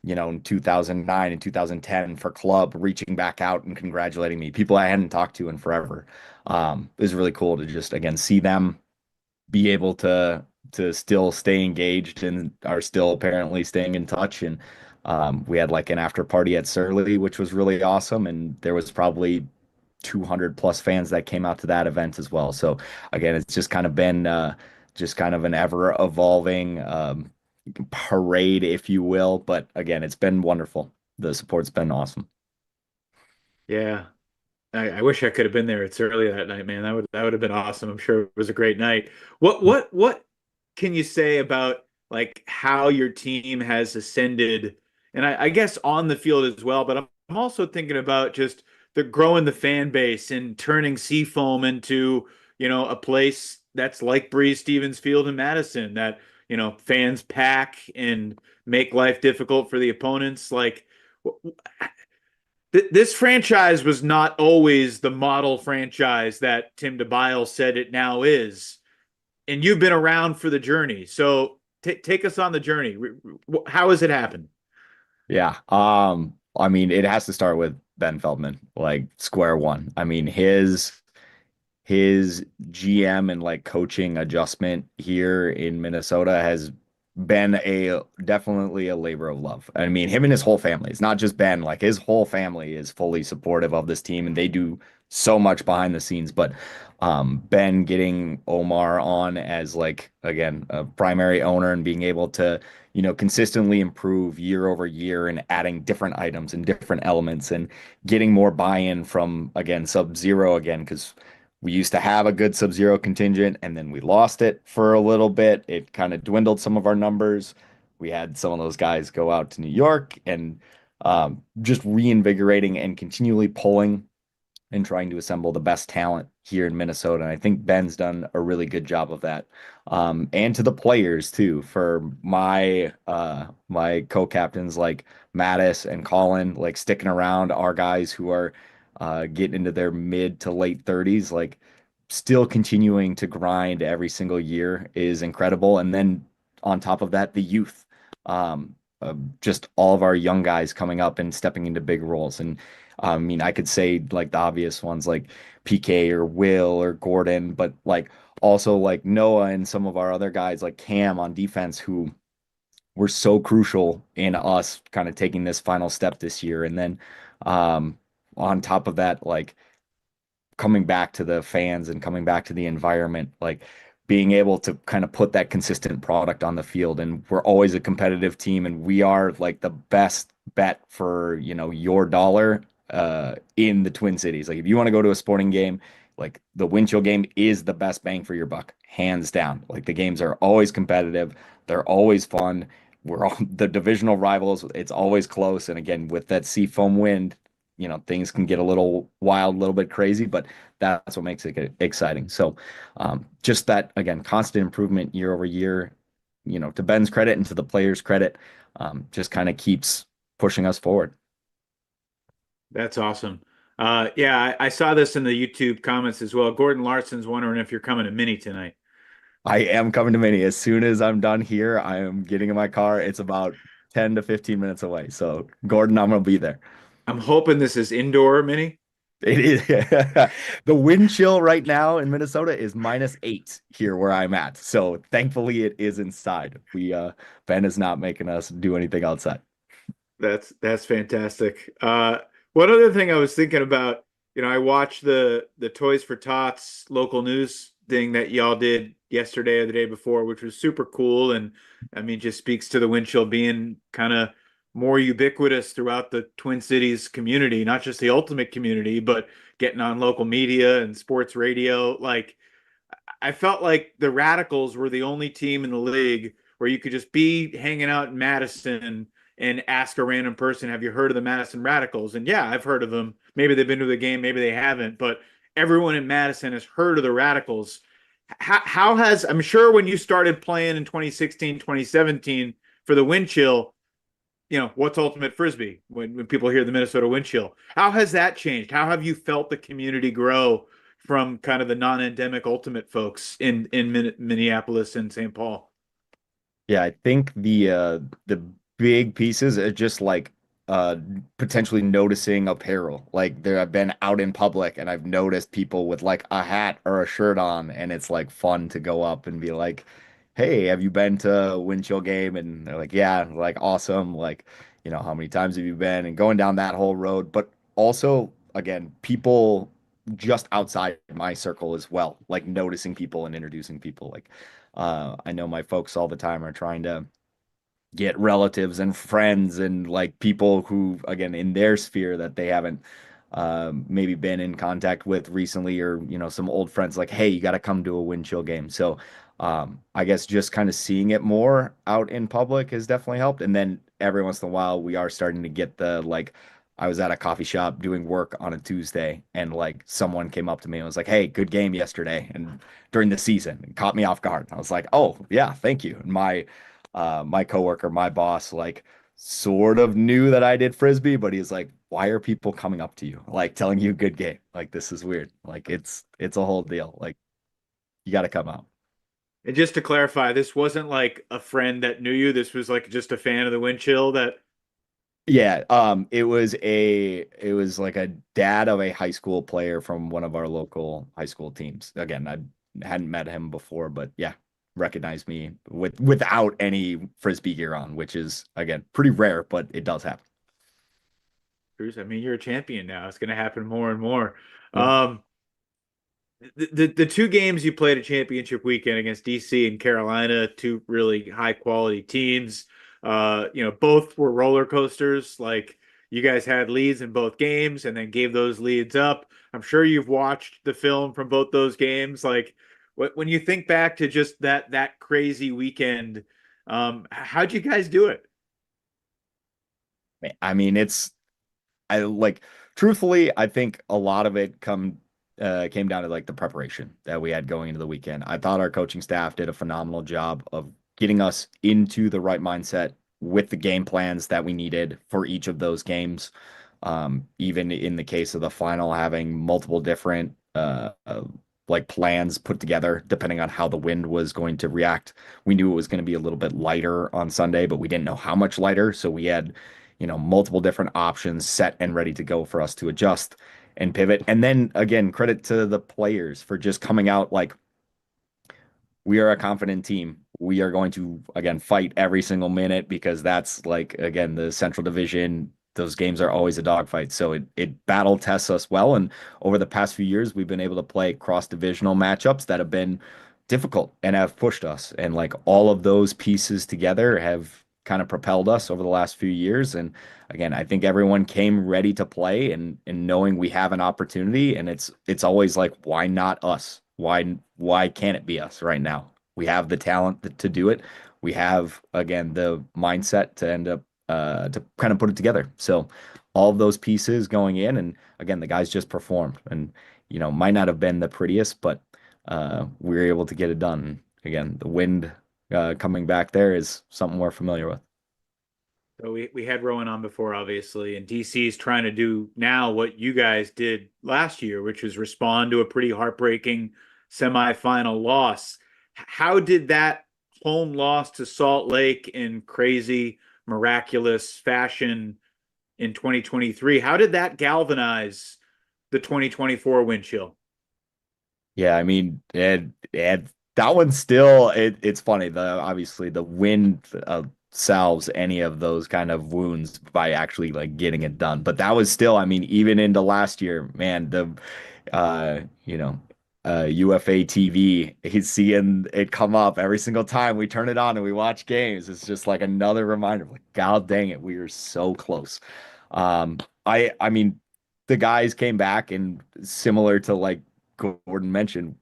in 2009 and 2010 for club, reaching back out and congratulating me, people I hadn't talked to in forever. It was really cool to just again see them be able to still stay engaged and are still apparently staying in touch. And we had like an after party at Surly, which was really awesome. And there was probably 200 plus fans that came out to that event as well. So again, it's just kind of been just kind of an ever evolving parade, if you will. But again, it's been wonderful. The support's been awesome. Yeah. I wish I could have been there. It's early that night, man. That would have been awesome. I'm sure it was a great night. What can you say about like how your team has ascended? And I guess on the field as well, but I'm also thinking about just the growing the fan base and turning Seafoam into, a place that's like Breeze Stevens Field in Madison that, fans pack and make life difficult for the opponents. Like this franchise was not always the model franchise that Tim DeBile said it now is. And you've been around for the journey. So take us on the journey. How has it happened? Yeah. I mean, it has to start with Ben Feldman, like square one. I mean, his GM and like coaching adjustment here in Minnesota has been a definitely a labor of love. I mean, him and his whole family. It's not just Ben, like his whole family is fully supportive of this team and they do so much behind the scenes. But Ben getting Omar on as like again a primary owner and being able to, consistently improve year over year and adding different items and different elements and getting more buy-in from again Sub-Zero again, because we used to have a good Sub-Zero contingent and then we lost it for a little bit. It kind of dwindled some of our numbers. We had some of those guys go out to New York and just reinvigorating and continually pulling and trying to assemble the best talent here in Minnesota. And I think Ben's done a really good job of that. And to the players too, for my co-captains like Mattis and Colin, like sticking around, our guys who are getting into their mid to late 30s, like still continuing to grind every single year is incredible. And then on top of that, the youth. Just all of our young guys coming up and stepping into big roles. And I mean, I could say like the obvious ones like PK or Will or Gordon, but like also like Noah and some of our other guys like Cam on defense who were so crucial in us kind of taking this final step this year. And then um, on top of that, like coming back to the fans and coming back to the environment, like being able to kind of put that consistent product on the field. And we're always a competitive team, and we are like the best bet for, your dollar in the Twin Cities. Like if you want to go to a sporting game, like the Wind Chill game is the best bang for your buck, hands down. Like the games are always competitive, they're always fun. We're all the divisional rivals. It's always close. And again, with that Seafoam wind, things can get a little wild, a little bit crazy, but that's what makes it exciting. So just that, again, constant improvement year over year, to Ben's credit and to the players' credit, just kind of keeps pushing us forward. That's awesome. Yeah, I saw this in the YouTube comments as well. Gordon Larson's wondering if you're coming to Mini tonight. I am coming to Mini. As soon as I'm done here, I am getting in my car. It's about 10 to 15 minutes away. So, Gordon, I'm going to be there. I'm hoping this is indoor Mini. It is. The wind chill right now in Minnesota is -8 here where I'm at. So thankfully it is inside. Ben is not making us do anything outside. That's fantastic. One other thing I was thinking about, I watched the Toys for Tots local news thing that y'all did yesterday or the day before, which was super cool. And I mean, just speaks to the wind chill being kind of more ubiquitous throughout the Twin Cities community, not just the ultimate community, but getting on local media and sports radio. Like, I felt like the Radicals were the only team in the league where you could just be hanging out in Madison and ask a random person, "Have you heard of the Madison Radicals?" And yeah, I've heard of them. Maybe they've been to the game, maybe they haven't, but everyone in Madison has heard of the Radicals. How has, I'm sure when you started playing in 2016, 2017 for the Wind Chill, what's Ultimate Frisbee when people hear the Minnesota Wind Chill? How has that changed? How have you felt the community grow from kind of the non-endemic Ultimate folks in Minneapolis and St. Paul? Yeah, I think the big pieces are just like uh potentially noticing apparel. Like there I've been out in public and I've noticed people with like a hat or a shirt on, and it's like fun to go up and be like, "Hey, have you been to a wind chill game?" And they're like, "Yeah," like awesome. Like, how many times have you been? And going down that whole road. But also, again, people just outside my circle as well, like noticing people and introducing people. Like I know my folks all the time are trying to get relatives and friends and like people who, again, in their sphere that they haven't maybe been in contact with recently, or some old friends, like, hey, you got to come to a wind chill game. So I guess just kind of seeing it more out in public has definitely helped. And then every once in a while, we are starting to get the like. I was at a coffee shop doing work on a Tuesday, and like someone came up to me and was like, "Hey, good game yesterday," and during the season, and caught me off guard. I was like, "Oh yeah, thank you." And my coworker, my boss, like sort of knew that I did frisbee, but he's like, "Why are people coming up to you, like telling you good game? Like this is weird. Like it's a whole deal. Like you got to come out." And just to clarify, this wasn't like a friend that knew you. This was like just a fan of the Wind Chill that. Yeah, it was like a dad of a high school player from one of our local high school teams. Again, I hadn't met him before, but yeah, recognized me without any frisbee gear on, which is again pretty rare, but it does happen. Bruce, I mean, you're a champion now. It's going to happen more and more. Yeah. Um, the two games you played at championship weekend against DC and Carolina, two really high quality teams. Both were roller coasters. Like you guys had leads in both games and then gave those leads up. I'm sure you've watched the film from both those games. Like when you think back to just that crazy weekend, how'd you guys do it? I mean, I like truthfully, I think a lot of it came down to like the preparation that we had going into the weekend. I thought our coaching staff did a phenomenal job of getting us into the right mindset with the game plans that we needed for each of those games. Even in the case of the final, having multiple different like plans put together depending on how the wind was going to react. We knew it was going to be a little bit lighter on Sunday, but we didn't know how much lighter. So we had multiple different options set and ready to go for us to adjust and pivot. And then again, credit to the players for just coming out like, we are a confident team. We are going to, again, fight every single minute because that's like, again, the Central Division. Those games are always a dogfight. So it battle tests us well. And over the past few years, we've been able to play cross-divisional matchups that have been difficult and have pushed us. And like all of those pieces together have kind of propelled us over the last few years. And again, I think everyone came ready to play and knowing we have an opportunity. And it's always like, why not us? Why can't it be us right now? We have the talent to do it. We have, again, the mindset to end up to kind of put it together. So all of those pieces going in, and again, the guys just performed, and might not have been the prettiest, but we were able to get it done. Again, the wind coming back there is something we're familiar with. So we had Rowan on before, obviously, and DC is trying to do now what you guys did last year, which is respond to a pretty heartbreaking semifinal loss. How did that home loss to Salt Lake in crazy, miraculous fashion in 2023, how did that galvanize the 2024 wind chill? Yeah, I mean, that one still it's funny. Obviously the wind salves any of those kind of wounds by actually like getting it done. But that was still, I mean, even into last year, man, the uh, you know, UFA TV. He's seeing it come up every single time we turn it on and we watch games. It's just like another reminder, like, God dang it, we were so close. Um, I mean, the guys came back and similar to like Gordon mentioned,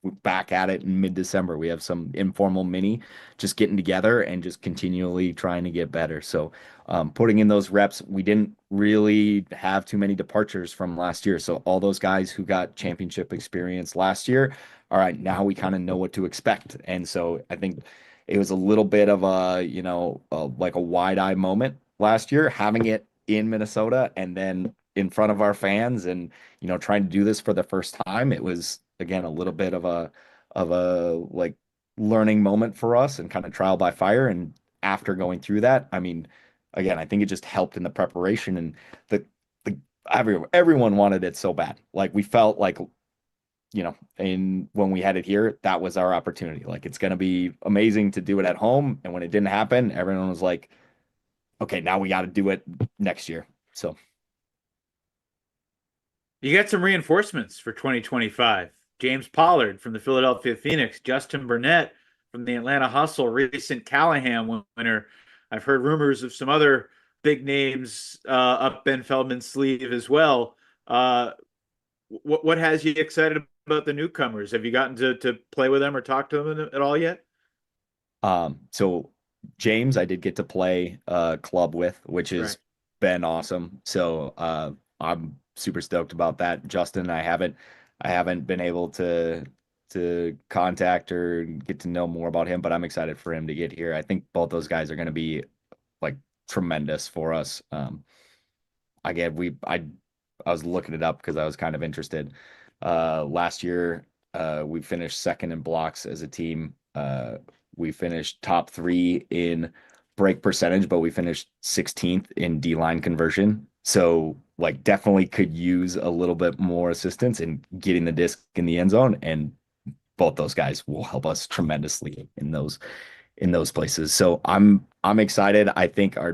we're back at it in mid-December. We have some informal mini, just getting together and just continually trying to get better. So putting in those reps, we didn't really have too many departures from last year. So all those guys who got championship experience last year, all right, now we kind of know what to expect. And so I think it was a little bit of a, like a wide-eye moment last year, having it in Minnesota and then in front of our fans and, trying to do this for the first time. It was, again, a little bit of a like learning moment for us and kind of trial by fire. And after going through that, I mean, again, I think it just helped in the preparation and the the everyone wanted it so bad. Like we felt like, and when we had it here, that was our opportunity. Like it's going to be amazing to do it at home. And when it didn't happen, everyone was like, okay, now we got to do it next year. So You got some reinforcements for 2025. James Pollard from the Philadelphia Phoenix, Justin Burnett from the Atlanta Hustle, recent Callahan winner. I've heard rumors of some other big names up Ben Feldman's sleeve as well. What has you excited about the newcomers? Have you gotten to play with them or talk to them at all yet? So James, I did get to play club with, which has been awesome. So I'm super stoked about that. Justin, I haven't been able to contact or get to know more about him, but I'm excited for him to get here. I think both those guys are going to be like tremendous for us. Again, I was looking it up because I was kind of interested. Last year, we finished second in blocks as a team. We finished top 3 in break percentage, but we finished 16th in D-line conversion. So like definitely could use a little bit more assistance in getting the disc in the end zone. And both those guys will help us tremendously in those places. So I'm excited. I think our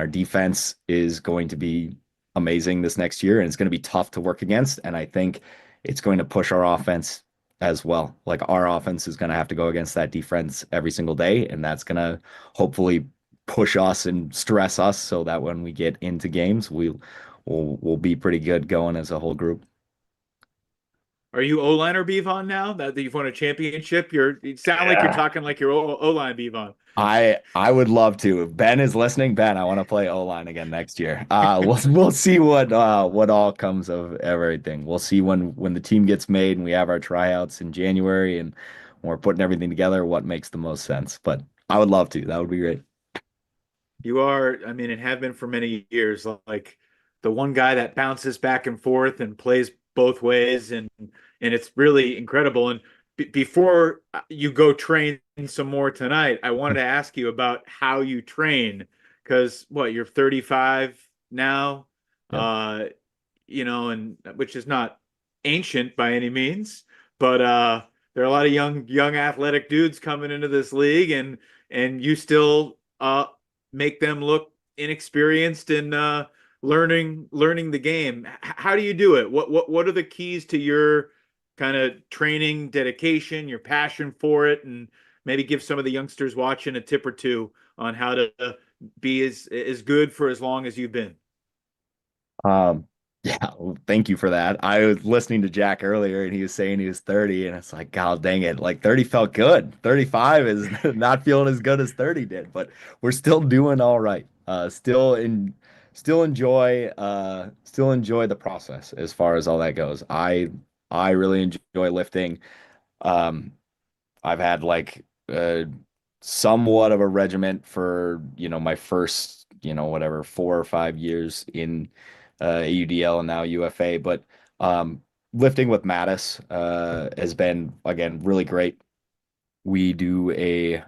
defense is going to be amazing this next year and it's going to be tough to work against. And I think it's going to push our offense as well. Like our offense is going to have to go against that defense every single day. And that's going to hopefully push us and stress us so that when we get into games, we'll be pretty good going as a whole group. Are you O-line or Bevon now that you've won a championship? You sound like you're talking like you're O-line Bevon. I would love to. If Ben is listening, Ben, I want to play O-line again next year. We'll see what all comes of everything. We'll see when the team gets made and we have our tryouts in January and we're putting everything together, what makes the most sense. But I would love to. That would be great. You are, I mean, and have been for many years, like the one guy that bounces back and forth and plays both ways, and it's really incredible. And before you go train some more tonight, I wanted to ask you about how you train, because you're 35 now, Yeah. and which is not ancient by any means, but there are a lot of young athletic dudes coming into this league, and you still make them look inexperienced in learning the game. How do you do it? What are the keys to your kind of training, dedication, your passion for it, and maybe give some of the youngsters watching a tip or two on how to be as good for as long as you've been? Um, yeah, well, thank you for that. I was listening to Jack earlier and he was saying he was 30 and it's like, God dang it. Like 30 felt good. 35 is not feeling as good as 30 did, but we're still doing all right. Still enjoy the process as far as all that goes. I really enjoy lifting. Um, I've had like somewhat of a regiment for, my first, whatever, 4 or 5 years in AUDL and now UFA. But lifting with Mattis has been, again, really great. We do a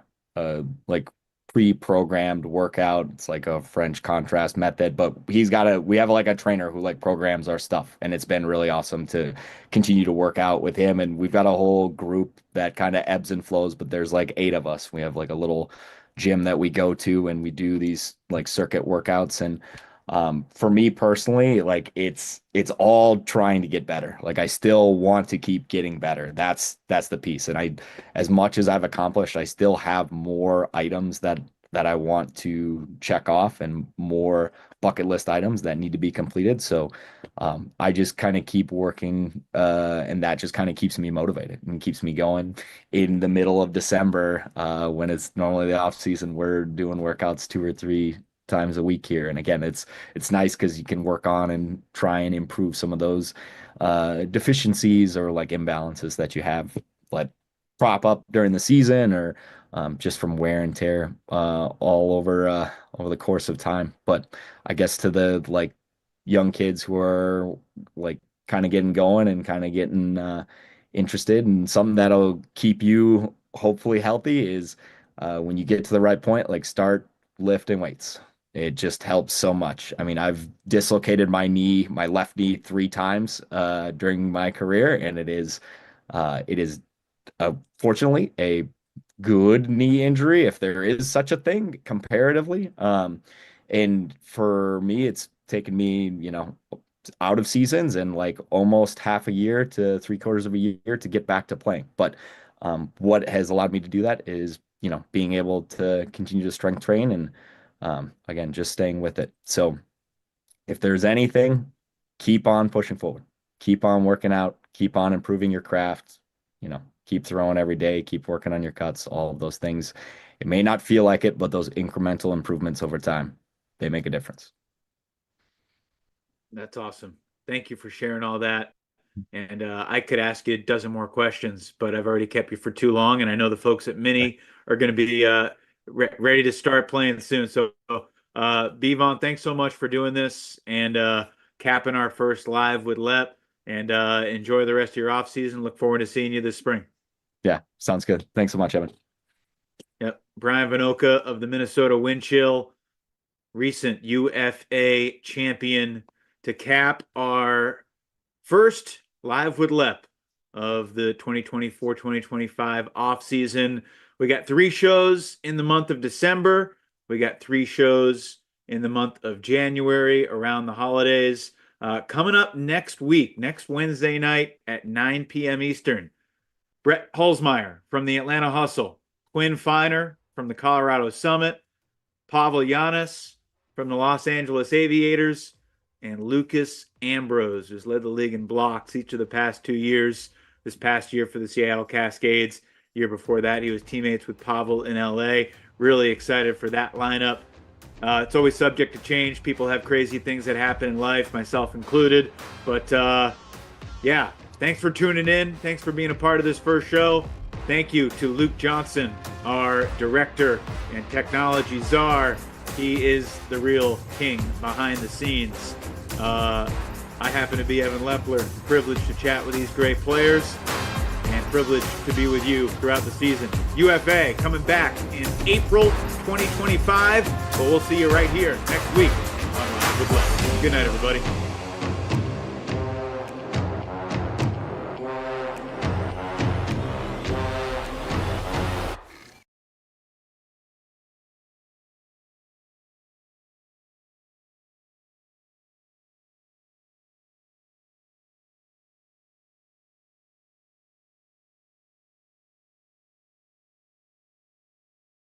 like pre-programmed workout. It's like a French contrast method, but we have like a trainer who like programs our stuff, and it's been really awesome to continue to work out with him. And we've got a whole group that kind of ebbs and flows, but there's like 8 of us. We have like a little gym that we go to and we do these like circuit workouts. And For me personally, like it's all trying to get better. Like I still want to keep getting better. That's the piece. And as much as I've accomplished, I still have more items that I want to check off and more bucket list items that need to be completed. So I just kind of keep working, and that just kind of keeps me motivated and keeps me going. In the middle of December, when it's normally the off season, we're doing workouts 2 or 3 times a week here. And again, it's nice because you can work on and try and improve some of those deficiencies or like imbalances that you have like prop up during the season or just from wear and tear all over the course of time. But I guess to the like young kids who are like kind of getting going and kind of getting interested and something that'll keep you hopefully healthy is when you get to the right point, like start lifting weights. It just helps so much. I mean, I've dislocated my knee, my left knee 3 times during my career, and it is fortunately a good knee injury if there is such a thing comparatively. And for me, it's taken me, out of seasons and like almost half a year to 3/4 of a year to get back to playing. But what has allowed me to do that is, being able to continue to strength train and again, just staying with it. So if there's anything, keep on pushing forward, keep on working out, keep on improving your craft, keep throwing every day, keep working on your cuts, all of those things. It may not feel like it, but those incremental improvements over time, they make a difference. That's awesome. Thank you for sharing all that. And I could ask you a dozen more questions, but I've already kept you for too long. And I know the folks at Mini are going to be ready to start playing soon. So, Bevon, thanks so much for doing this and capping our first live with Lep. And enjoy the rest of your off season. Look forward to seeing you this spring. Yeah, sounds good. Thanks so much, Evan. Yep. Bryan Vohnoutka of the Minnesota Wind Chill, recent UFA champion, to cap our first live with Lep of the 2024-2025 off season. We got 3 shows in the month of December. We got 3 shows in the month of January around the holidays. Coming up next week, next Wednesday night at 9 p.m. Eastern, Brett Holzmeyer from the Atlanta Hustle, Quinn Finer from the Colorado Summit, Pavel Giannis from the Los Angeles Aviators, and Lucas Ambrose, who's led the league in blocks each of the past 2 years. This past year for the Seattle Cascades. Year before that, he was teammates with Pavel in LA. Really excited for that lineup. It's always subject to change. People have crazy things that happen in life, myself included. But yeah, thanks for tuning in. Thanks for being a part of this first show. Thank you to Luke Johnson, our director and technology czar. He is the real king behind the scenes. I happen to be Evan Lepler, privileged to chat with these great players and privileged to be with you throughout the season. UFA coming back in April 2025, but we'll see you right here next week on Live with Lep. Good night, everybody.